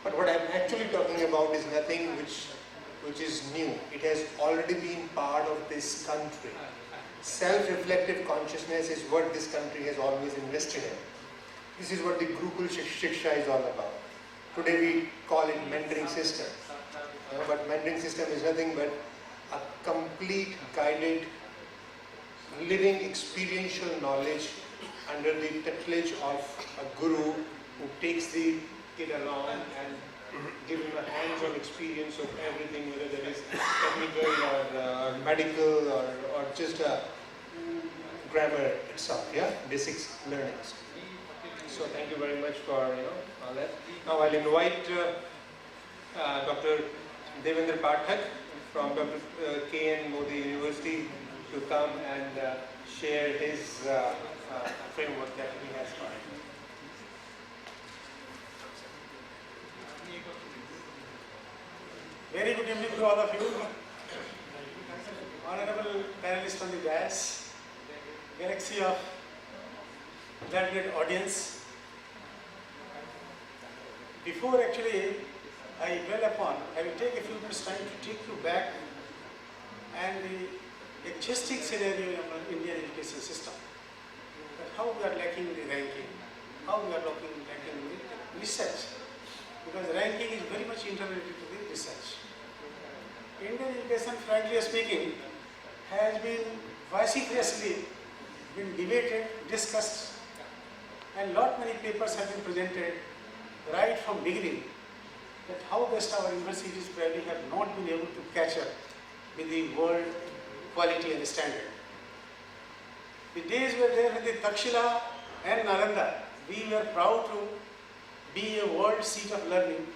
But what I'm actually talking about is nothing which is new. It has already been part of this country. Self-reflective consciousness is what this country has always invested in. This is what the Gurukul Shiksha is all about. Today we call it mentoring system. But mentoring system is nothing but a complete guided living experiential knowledge under the tutelage of a guru who takes the kid along and give him a hands-on experience of everything, whether that is technical or medical or just a grammar itself, basics learnings. So thank you very much for all that. Now I'll invite Dr. Devendra Pathak from Dr. K.N. Modi University to come and share his framework that he has for it. Very good evening to all of you. Honorable panelists on the dais, galaxy of graduate audience. Before actually I dwell upon, I will take a few minutes time to take you back and the existing scenario in our Indian education system. That how we are lacking the ranking, how we are lacking the research, because ranking is very much interrelated to the research. Indian education, frankly speaking, has been vociferously debated, discussed, and many papers have been presented right from beginning that how best our universities probably have not been able to catch up with the world quality and standard. The days were there with the Takshila and Nalanda. We were proud to be a world seat of learning,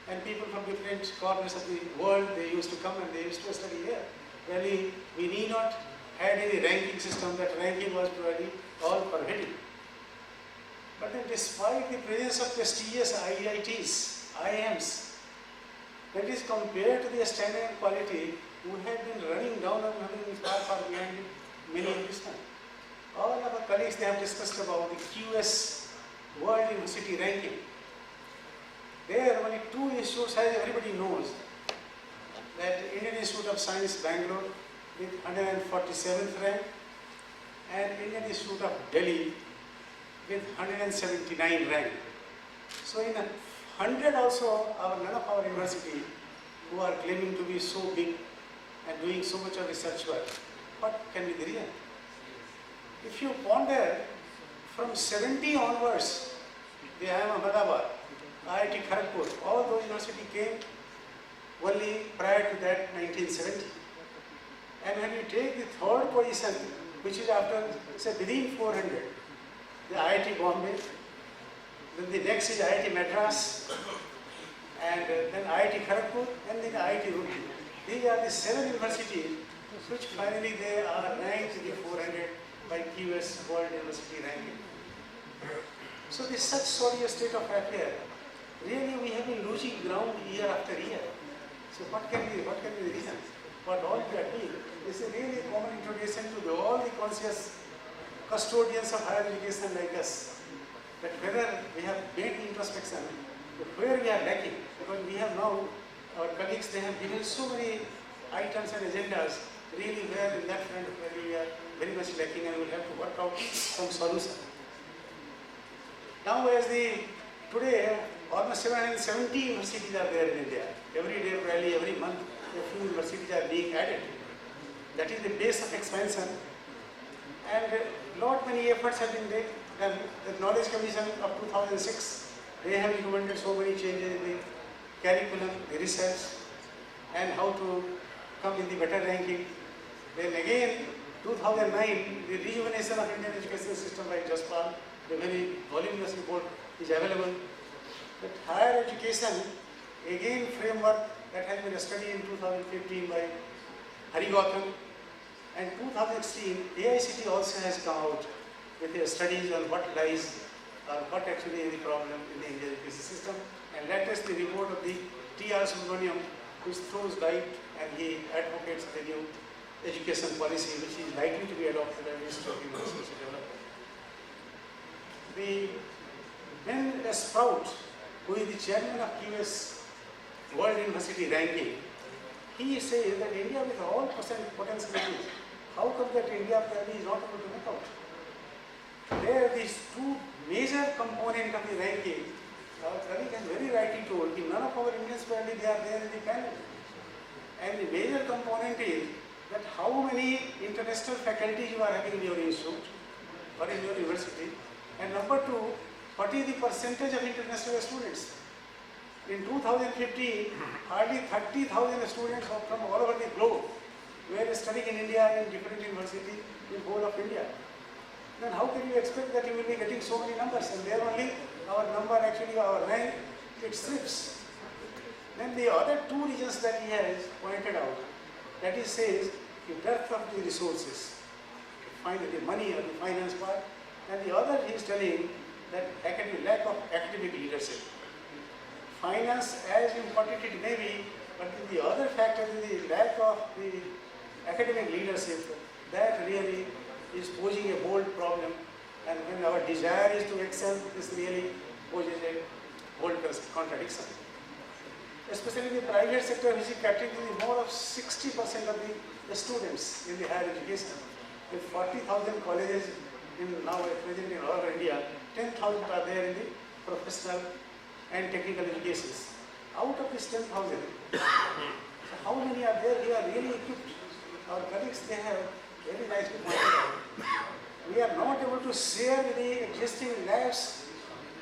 and people from different corners of the world, they used to come and they used to study here. Really, we need not have any ranking system. That ranking was probably all pervading. But then despite the presence of prestigious IITs, IIMs, that is compared to the standard and quality, we have been running down and running far behind many of this time. All of our colleagues, they have discussed about the QS World University Ranking. There are only two institutes, as everybody knows, that Indian Institute of Science, Bangalore, with 147th rank, and Indian Institute of Delhi, with 179 rank. So in 100 also, none of our university who are claiming to be so big and doing so much of research work, what can be the reason? If you ponder from 70 onwards, the IIM Ahmedabad, IIT Kharagpur, all those universities came only prior to that 1970. And when you take the third position, which is after, say, within 400, the IIT Bombay, then the next is IIT Madras, and then IIT Kharagpur, and then IIT Roorkee. These are the 7 universities which finally they are ranked in the 400 by QS World University Ranking. So this such sorry a state of affairs. Really, we have been losing ground year after year. So what can be the reason? What all we are doing is a really common introduction to all the conscious custodians of higher education like us, that whether we have made introspection, where we are lacking, because we have now, our colleagues, they have given so many items and agendas, really where in that front where we are very much lacking, and we will have to work out some solution. Now as today, almost 770 universities are there in India. Every day, probably every month, a few universities are being added. That is the base of expansion. And many efforts have been made. The Knowledge Commission of 2006, they have recommended so many changes in the curriculum, the research, and how to come in the better ranking. Then again, 2009, the rejuvenation of Indian education system by Jaspal, the very voluminous report is available. But higher education, again framework that has been studied in 2015 by Hari Gautam. And 2016, AICT also has come out with their studies on what lies or what actually is the problem in the Indian education system. And latest the report of the T.R. Subramaniam, which throws light and he advocates the new education policy which is likely to be adopted by the Ministry of Human Resources Development. When a Sprout, who is the chairman of QS World University Ranking, he says that India with all potentialities, how come that India probably is not able to make out? There are these two major components of the ranking. Our colleague has very rightly told that none of our Indians probably they are there in the panel. And the major component is that how many international faculty you are having in your institute or in your university. And number two, what is the percentage of international students? In 2015, hardly 30,000 students from all over the globe were studying in India in different universities in whole of India. Then how can you expect that you will be getting so many numbers? And there only our number actually, our rank, it slips. Then the other two regions that he has pointed out, that he says the dearth of the resources, find the money or the finance part, and the other he is telling that lack of academic leadership. Finance, as important it may be, but the other factor is the lack of the academic leadership. That really is posing a bold problem, and when our desire is to excel, this really poses a bold contradiction. Especially the private sector, which is capturing more of 60% of the students in the higher education. With 40,000 colleges now at present in all over India, 10,000 are there in the professional and technical educations. Out of this 10,000, so how many are there who are really equipped? Our colleagues, they have very nicely pointed out. We are not able to share with the existing labs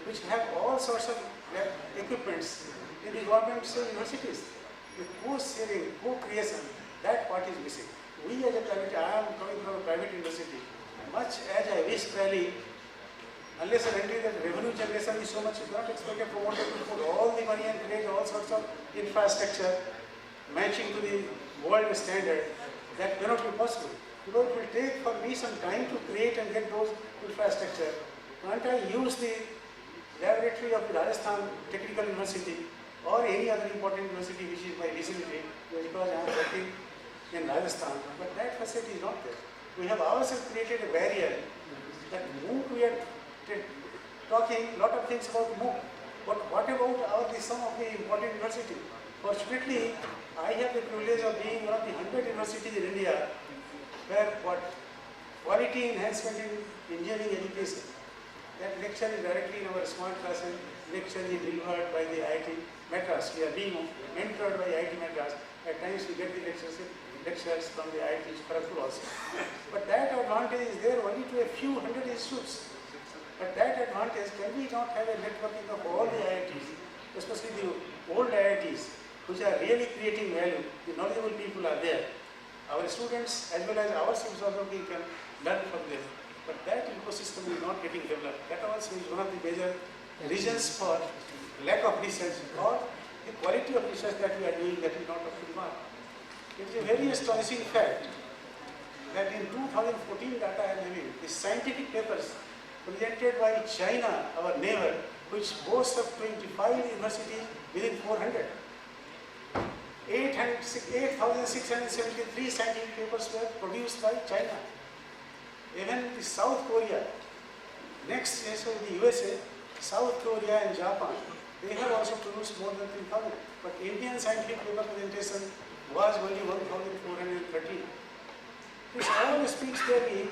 which have all sorts of lab equipments in the government universities. With co-sharing, co-creation, that part is missing. We as a private, I am coming from a private university, much as I wish really, unless and until that revenue generation is so much, you cannot expect a promoter to put all the money and create all sorts of infrastructure matching to the world standard. That cannot be possible. Because it will take for me some time to create and get those infrastructure. Can't I use the laboratory of the Rajasthan Technical University or any other important university which is my vicinity, because I am working in Rajasthan, but that facility is not there. We have ourselves created a barrier that MOOC, we are talking a lot of things about MOOC, but what about some of the important universities? Fortunately, I have the privilege of being one of the 100 universities in India where quality enhancement in engineering education. That lecture is directly in our smart classes. Lecture is delivered by the IIT Madras. We are being mentored by IIT Madras. At times we get the lectures from the IIT Kharagpur also. But that advantage is there only to a few hundred institutes. But that advantage, can we not have a networking of all the IITs, especially the old IITs, which are really creating value? The knowledgeable people are there. Our students as well as ourselves also we can learn from them. But that ecosystem is not getting developed. That also is one of the major reasons for lack of research or the quality of research that we are doing that is not up to the mark. It is a very astonishing fact that in 2014 data I am having, the scientific papers presented by China, our neighbor, which boasts of 25 universities within 400. 8,673 scientific papers were produced by China. Even the South Korea, next is the USA, South Korea and Japan, they have also produced more than 3,000. But Indian scientific paper presentation was only 1,413. This all speaks clearly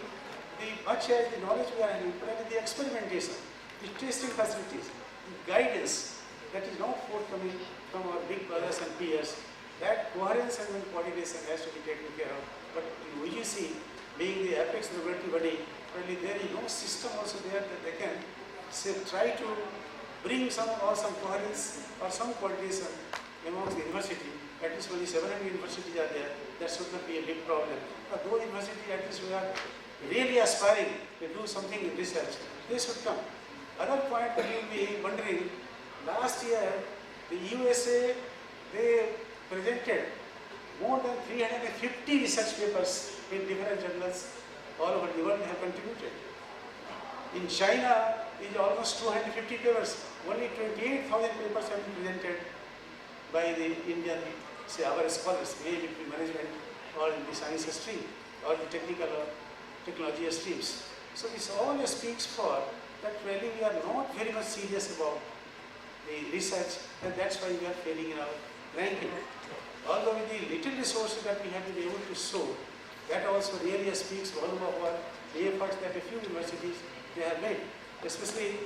the much as the knowledge we are having, but the experimentation, the testing facilities, the guidance that is not forthcoming from our big brothers and peers. That coherence and coordination has to be taken care of. But in UGC, being the apex regulatory body, probably there is no system also there that they can try to bring some coherence or some coordination amongst the university. At least only 700 universities are there. That should not be a big problem. But those universities at least we are really aspiring to do something in research, they should come. Other point that you will be wondering, last year the USA, they presented more than 350 research papers in different journals all over the world have contributed. In China, it is almost 250 papers. Only 28,000 papers have been presented by the Indian, say our scholars, maybe management or in the science stream or the technical or technology streams. So this all speaks for that really we are not very much serious about the research, and that's why we are failing in our ranking. Although with the little resources that we have been able to show, that also really speaks volume of what the efforts that a few universities they have made, especially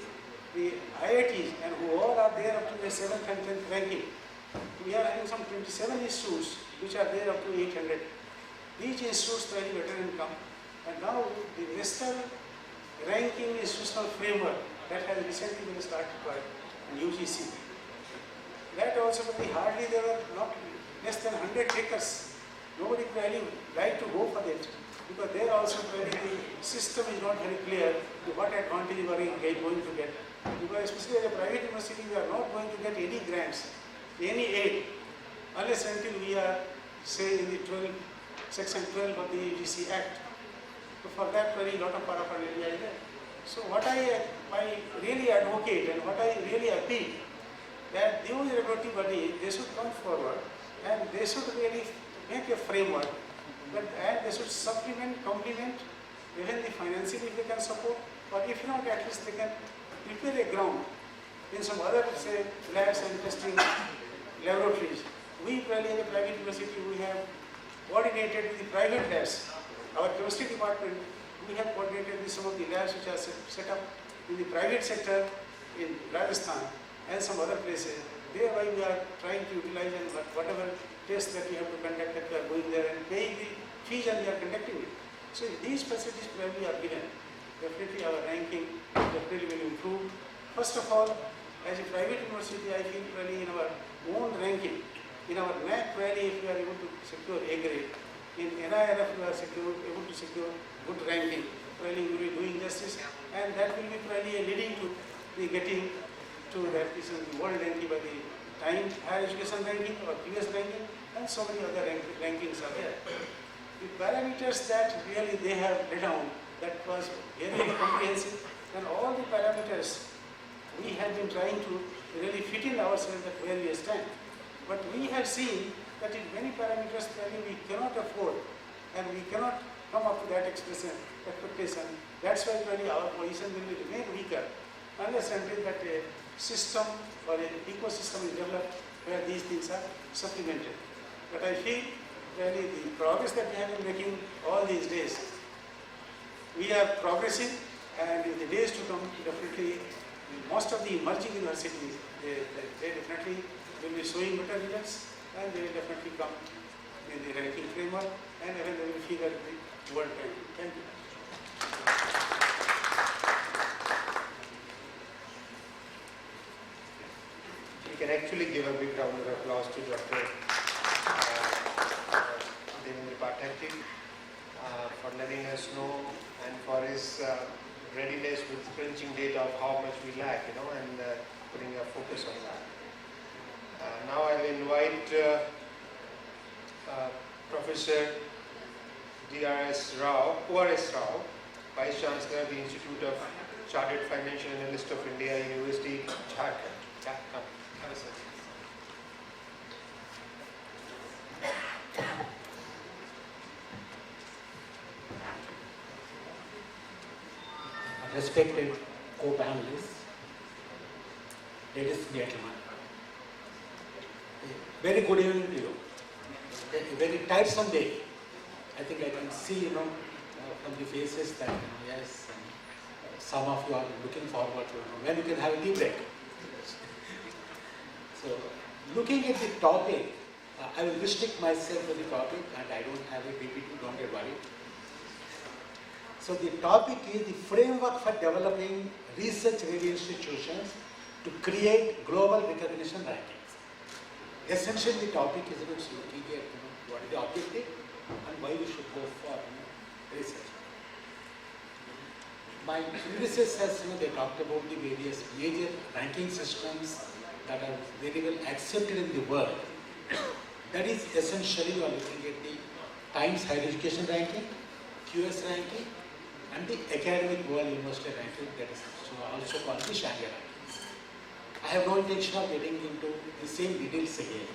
the IITs, and who all are there up to the 7th and 10th ranking. We are having some 27 institutes which are there up to 800. These institutes very better income, and now the national ranking institutional framework that has recently been started by UGC. That also, but hardly there were not less than 100 takers. Nobody really like to go for that, because there also really the system is not very clear to what advantage you are going to get. Because especially as a private university, we are not going to get any grants, any aid, unless until we are, say, in the section 12 of the UGC Act. So for that, very lot of paraphernalia is there. So what I really advocate and what I really appeal, that those regulatory bodies, they should come forward and they should really make a framework, and they should supplement, complement, even the financing if they can support, or if not, at least they can prepare a ground in some other, say, labs and testing laboratories. We probably in the private university, we have coordinated with the private labs. Our chemistry department, we have coordinated with some of the labs which are set up in the private sector in Rajasthan and some other places. Thereby we are trying to utilize and whatever tests that we have to conduct, that we are going there and paying the fees and we are conducting it. So if these facilities probably are given, definitely our ranking definitely will improve. First of all, as a private university, I feel really in our own ranking, in our NAC really, if we are able to secure A grade, in NIRF we are able to secure good ranking, really we will be doing justice, and that will be probably leading to the getting to that is the world ranking by the Time Higher Education ranking or previous ranking, and so many other rankings are there. The parameters that really they have laid down, that was very comprehensive, and all the parameters we have been trying to really fit in ourselves at where we stand. But we have seen that in many parameters really we cannot afford and we cannot come up to that expectation. That's why really our position will remain weaker unless until that a system or an ecosystem is developed where these things are supplemented. But I feel really the progress that we have been making all these days, we are progressing, and in the days to come, definitely most of the emerging universities, they definitely will be showing better results, and they will definitely come in the ranking framework, and even they will figure the world ranking. Thank you. We can actually give a big round of applause to Dr. Devendra Pathak for letting us know and for his readiness with crunching data of how much we lack, and putting a focus on that. Now I'll invite Professor ORS Rao, Vice Chancellor of the Institute of Chartered Financial Analyst of India, University, Jharkhand. Yeah, come. Have a seat. Respected co-panelists, ladies and gentlemen, very good evening to you. A very tiresome day. I think I can see, from the faces that, yes, some of you are looking forward to, when you can have a tea break. So, looking at the topic, I will restrict myself to the topic, and I don't have a PPT, don't get worried. So the topic is the framework for developing research-ready institutions to create global recognition rankings. Essentially, the topic is about looking at what is the objective and why we should go for research. My predecessors, they talked about the various major ranking systems that are very well accepted in the world. That is essentially you are looking at the Times Higher Education ranking, QS ranking, and the Academic World University ranking, that is also called the Shanghai rankings. I have no intention of getting into the same details again.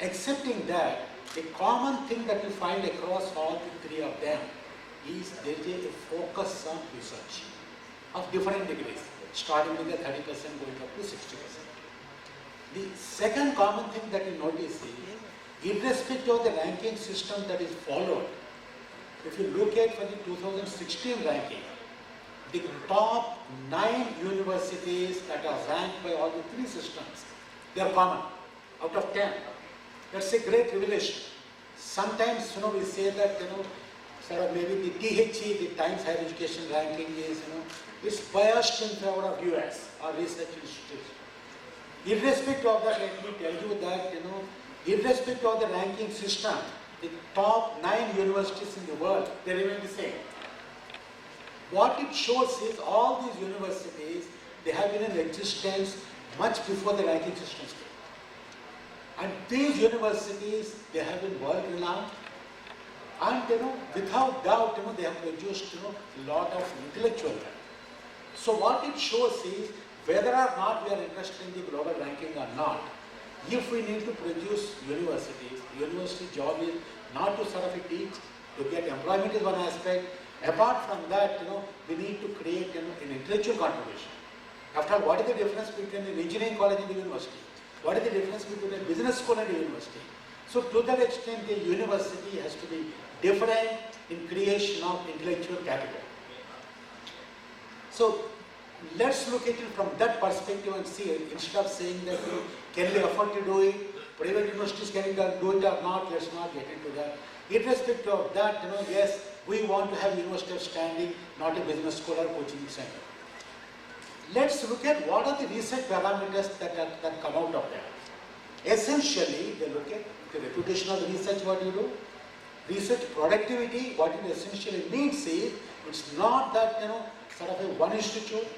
Excepting that, the common thing that you find across all the three of them is there is a focus on research of different degrees, starting with the 30% going up to 60%. The second common thing that you notice is, irrespective of the ranking system that is followed, if you look at for the 2016 ranking, the top 9 universities that are ranked by all the three systems, they are common out of 10. That's a great revelation. Sometimes, we say that, sort of maybe the THE, the Times Higher Education ranking is, it's biased in favor of US or research institutions. Irrespective of that, let me tell you that, irrespective of the ranking system, the top 9 universities in the world, they remain the same. What it shows is all these universities, they have been in existence much before the ranking systems came. And these universities, they have been world renowned, and without doubt, they have produced a lot of intellectual wealth. So what it shows is, whether or not we are interested in the global ranking or not, if we need to produce universities, the university job is not to sort of teach, to get employment is one aspect. Apart from that, we need to create an intellectual contribution. After all, what is the difference between an engineering college and a university? What is the difference between a business school and a university? So to that extent, the university has to be different in creation of intellectual capital. So let's look at it from that perspective and see it, instead of saying that can we afford to do it, private universities can do it or not, let's not get into that. Irrespective of that, yes, we want to have university of standing, not a business school or coaching center. Let's look at what are the research parameters that come out of that. Essentially, they look at the reputation of the research, what you do. Research productivity, what it essentially means is, it's not that, sort of a one institute,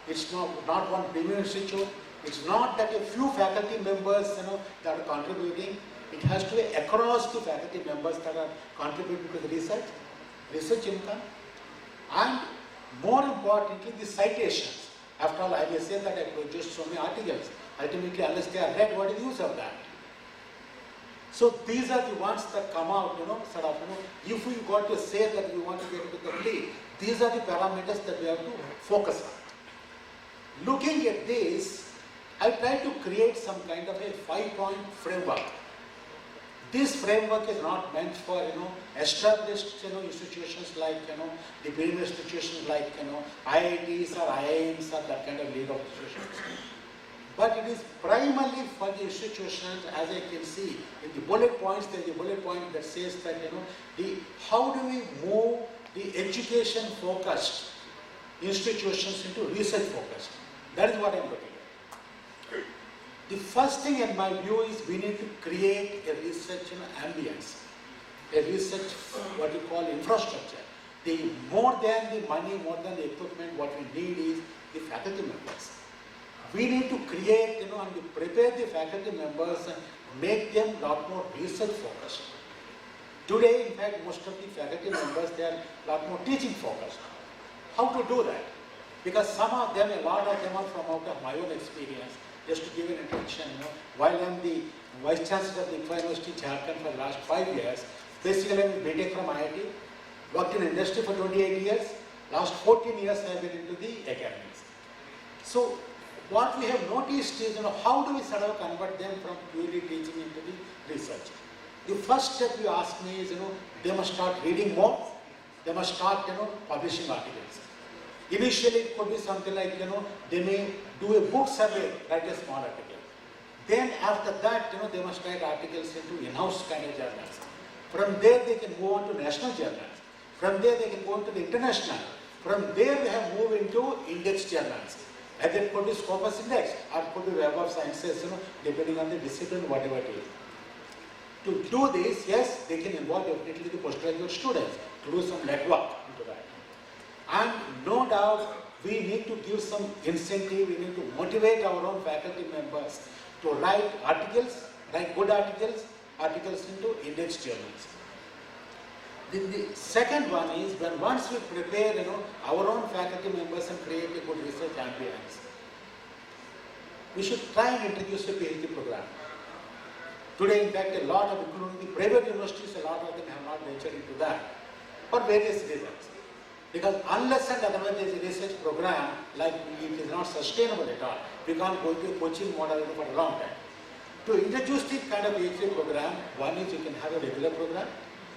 it's not one premier institute, it's not that a few faculty members, that are contributing. It has to be across the faculty members that are contributing to the research income, and more importantly, the citations. After all, I may say that I produced so many articles. Ultimately, unless they are read, what is the use of that? So these are the ones that come out, sort of, if we got to say that we want to get into the lead, these are the parameters that we have to focus on. Looking at this, I try to create some kind of a 5-point framework. This framework is not meant for, established, institutions like, the premier institutions like, IITs or IIMs or that kind of league of institutions. But it is primarily for the institutions, as I can see in the bullet points. There is a bullet point that says that, how do we move the education-focused institutions into research-focused? That is what I am looking at. The first thing in my view is we need to create a research ambience, a research, what you call infrastructure. The more than the money, more than the equipment, what we need is the faculty members. We need to create, and prepare the faculty members and make them a lot more research focused. Today, in fact, most of the faculty members, they are a lot more teaching focused. How to do that? Because some of them, a lot of them are from out of my own experience. Just to give an introduction, while I am the Vice Chancellor of the ICFA University, Jharkhand for the last 5 years, basically I am a BTech from IIT, worked in industry for 28 years, last 14 years I have been into the academics. So what we have noticed is, how do we sort of convert them from purely teaching into the research? The first step you ask me is, they must start reading more, they must start, publishing articles. Initially, it could be something like, they may do a book survey, write a small article. Then after that, they must write articles into in-house kind of journals. From there, they can move on to national journals. From there, they can go into the international. From there, they have moved into index journals. And it could be Scopus Index, or it could be Web of Sciences, depending on the discipline, whatever it is. To do this, yes, they can involve definitely the postgraduate students to do some legwork into that. And no doubt, we need to give some incentive, we need to motivate our own faculty members to write articles, write good articles, articles into index journals. The second one is when once we prepare, our own faculty members and create a good research ambience, we should try and introduce a PhD program. Today, in fact, a lot of, including the private universities, a lot of them have not ventured into that for various reasons. Because unless and otherwise there is a research program, like it is not sustainable at all. We can't go to a coaching model for a long time. To introduce this kind of PhD program, one is you can have a regular program.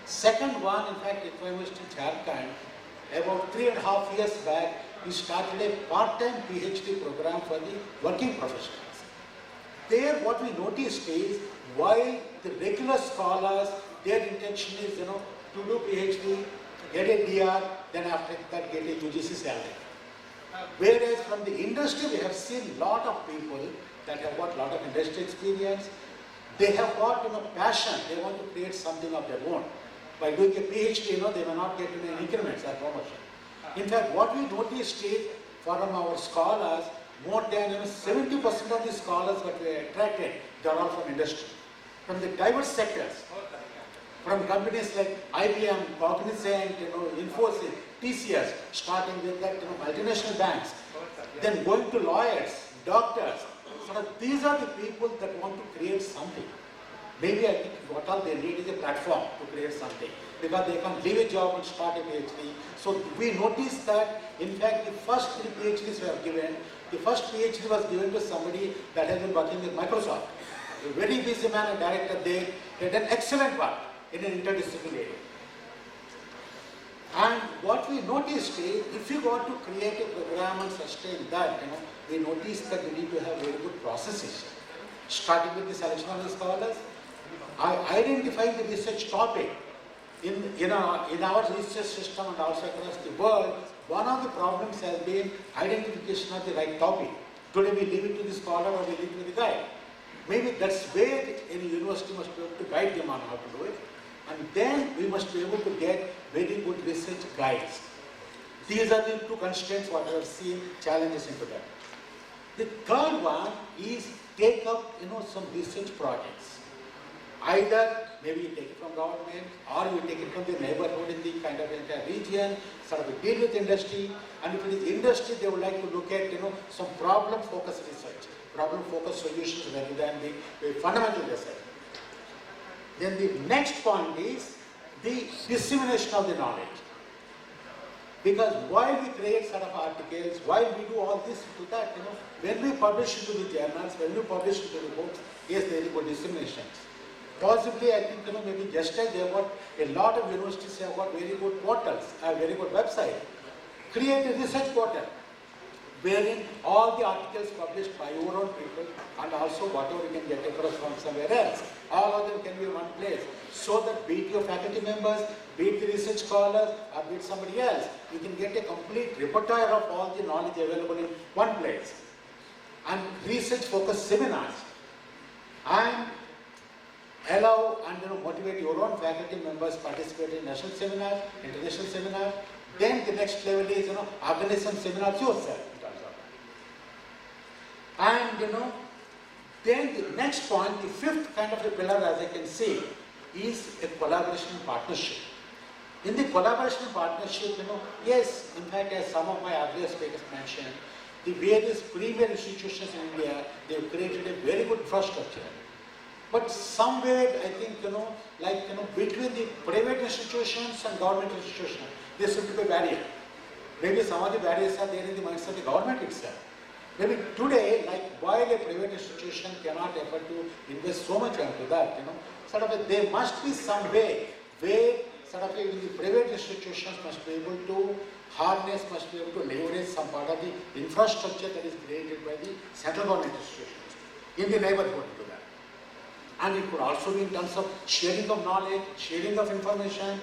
Second one, in fact, if I was in Jharkhand, about 3.5 years back, we started a part-time PhD program for the working professionals. There, what we noticed is, while the regular scholars, their intention is, to do PhD, get a DR, then after that get a UGC salary. Whereas from the industry, we have seen a lot of people that have got a lot of industry experience. They have got passion. They want to create something of their own. By doing a PhD, they may not get any increments or promotion. In fact, what we noticed is, from our scholars, more than 70% of the scholars that we attracted, they are all from industry, from the diverse sectors, from companies like IBM, Cognizant, Infosys, TCS, starting with that, multinational banks, then going to lawyers, doctors. So these are the people that want to create something. Maybe I think what all they need is a platform to create something, because they can leave a job and start a PhD. So we noticed that, in fact, the first 3 PhDs were given. The first PhD was given to somebody that has been working with Microsoft. A very busy man and director there. He had done excellent work in an interdisciplinary area. And what we noticed is, if you want to create a program and sustain that, we noticed that we need to have very good processes. Starting with the selection of the scholars, identifying the research topic. In our research system and also across the world, one of the problems has been identification of the right topic. Today we leave it to the scholar or we leave it to the guide. Maybe that's where any university must be able to guide them on how to do it. And then we must be able to get very good research guides. These are the 2 constraints what I have seen challenges into that. The third one is take up some research projects. Either maybe you take it from government or you take it from the neighborhood in the kind of entire region, sort of deal with industry. And if it is industry, they would like to look at some problem-focused research, problem-focused solutions rather than the fundamental research. Then the next point is the dissemination of the knowledge. Because while we create sort of articles, while we do all this to that, when we publish into the journals, when we publish into the books, yes, there is good dissemination. Possibly, I think, maybe just as they have got, a lot of universities have got very good portals, a very good website. Create a research portal, wherein all the articles published by your own people and also whatever you can get across from somewhere else, all of them can be in one place. So that be it your faculty members, be it the research scholars, or be it somebody else, you can get a complete repertoire of all the knowledge available in one place. And research-focused seminars. And allow and motivate your own faculty members participate in national seminars, international seminars. Then the next level is organize some seminars yourself. And then the next point, the 5th kind of a pillar, as I can see, is a collaboration and partnership. In the collaboration and partnership, yes, in fact, as some of my earlier speakers mentioned, the various premier institutions in India, they have created a very good infrastructure. But somewhere, I think, between the private institutions and government institutions, there seems to be a barrier. Maybe some of the barriers are there in the minds of the government itself. Maybe today, while a private institution cannot afford to invest so much into that, there must be some way where the private institutions must be able to harness, must be able to leverage some part of the infrastructure that is created by the central government institutions in the neighborhood to that. And it could also be in terms of sharing of knowledge, sharing of information,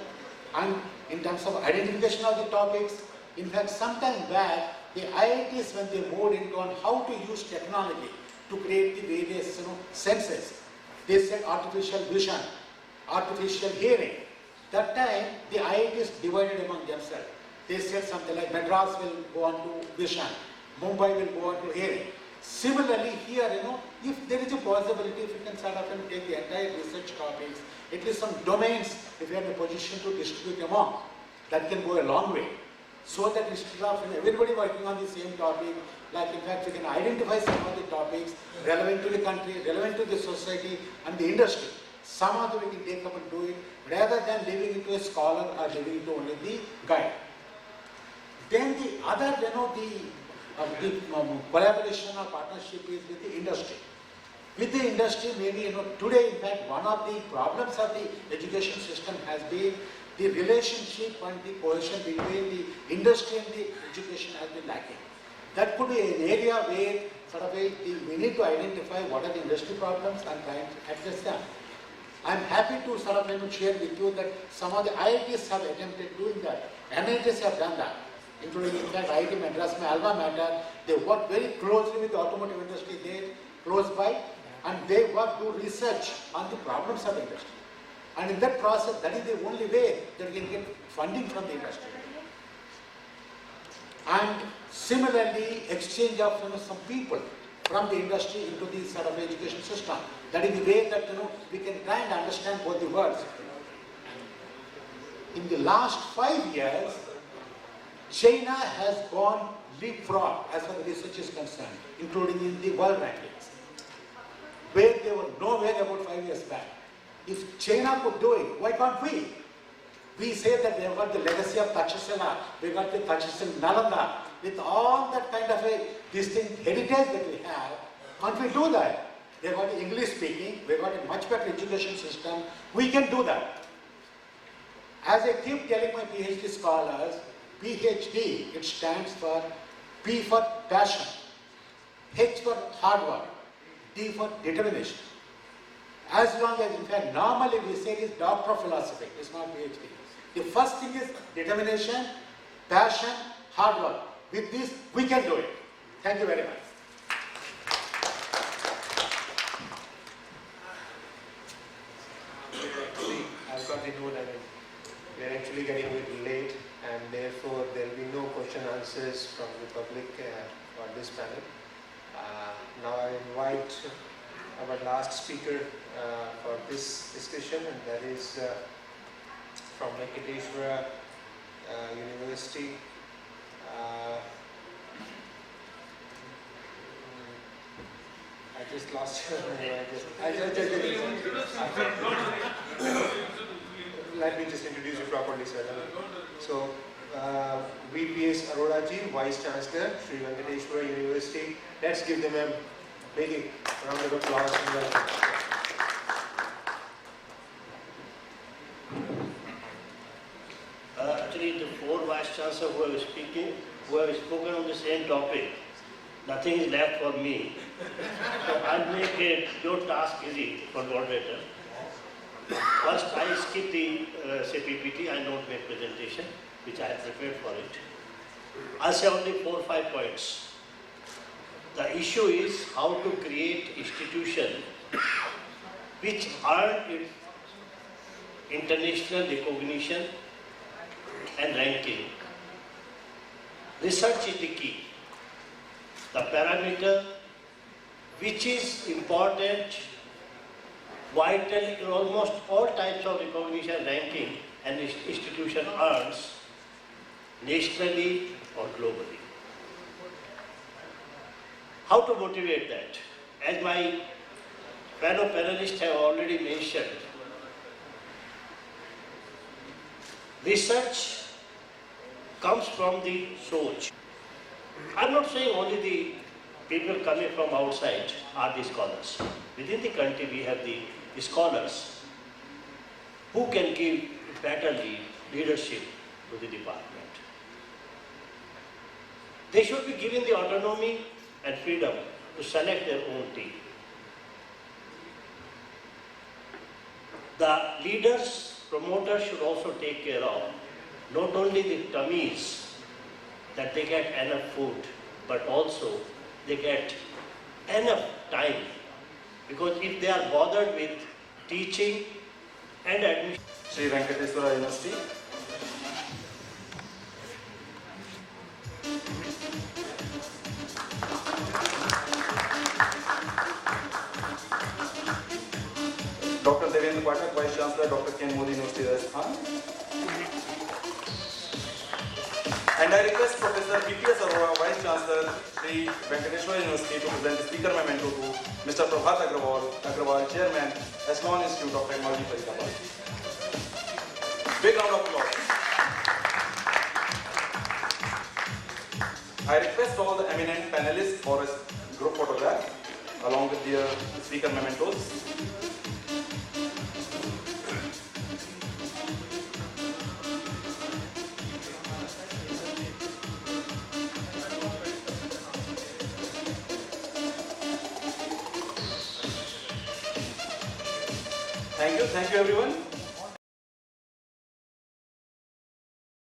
and in terms of identification of the topics. In fact, some time back, the IITs, when they moved into on how to use technology to create the various senses, they said artificial vision, artificial hearing. That time, the IITs divided among themselves. They said something like Madras will go on to vision, Mumbai will go on to hearing. Similarly, here, if there is a possibility, if you can sort of take the entire research topics, at least some domains, if you are in a position to distribute among, that can go a long way. So that instead of everybody working on the same topic, like in fact we can identify some of the topics relevant to the country, relevant to the society and the industry. Some of them we can take up and do it, rather than leaving it to a scholar or leaving it to only the guide. Then the other, collaboration or partnership is with the industry. With the industry, maybe, today, in fact, one of the problems of the education system has been the relationship and the cohesion between the industry and the education has been lacking. That could be an area where we need to identify what are the industry problems and try and address them. I'm happy to share with you that some of the IITs have attempted doing that. NITs have done that, including in fact IIT Madras, my alma mater. They work very closely with the automotive industry there, close by, and they work to research on the problems of the industry. And in that process, that is the only way that we can get funding from the industry. And similarly, exchange of some people from the industry into the sort of education system. That is the way that we can try and understand both the worlds. In the last 5 years, China has gone leapfrog as far as research is concerned, including in the world rankings, where they were nowhere about 5 years back. If China could do it, why can't we? We say that we have got the legacy of Takshashila, we got the Takshashila Nalanda, with all that kind of a distinct heritage that we have, can't we do that? They got the English speaking, we got a much better education system, we can do that. As I keep telling my PhD scholars, PhD, it stands for P for passion, H for hard work, D for determination. As long as, in fact, normally we say it is Doctor of Philosophy, it's not PhD. The first thing is determination, passion, hard work. With this, we can do it. Thank you very much. I've got the note, we are actually getting a little late, and therefore there will be no question answers from the public for this panel. Now I invite our last speaker for this discussion, and that is from Venkateshwara University. I just lost her name. Let me just introduce you properly, sir. So, VPS Arora ji, Vice Chancellor, Sri Venkateshwara University. Let's give them a big round of applause and welcome. Actually, the four Vice Chancellors who have spoken on the same topic, nothing is left for me. So I'll make your task easy for moderator. First, I skip the PPT, I don't make presentation, which I have prepared for it. I'll say only 4 or 5 points. The issue is how to create institution which earn its international recognition and ranking. Research is the key. The parameter which is important, vital in almost all types of recognition ranking an institution earns nationally or globally. How to motivate that? As my fellow panelists have already mentioned, research comes from the soch. I'm not saying only the people coming from outside are the scholars. Within the country we have the scholars who can give better leadership to the department. They should be given the autonomy and freedom to select their own team. The leaders, promoters should also take care of not only the tummies, that they get enough food, but also they get enough time. Because if they are bothered with teaching and admission. Sri Venkateshwara University. Chancellor Dr. Ken Modi University, Rajasthan. And I request Professor P.P.S. Arora, Vice Chancellor, Sri Venkateshwara University, to present the speaker memento to Mr. Prabhat Agrawal, Chairman, Eslan Institute of Technology, Faridabad. Big round of applause. I request all the eminent panelists for a group photograph along with their speaker mementos. Thank you everyone.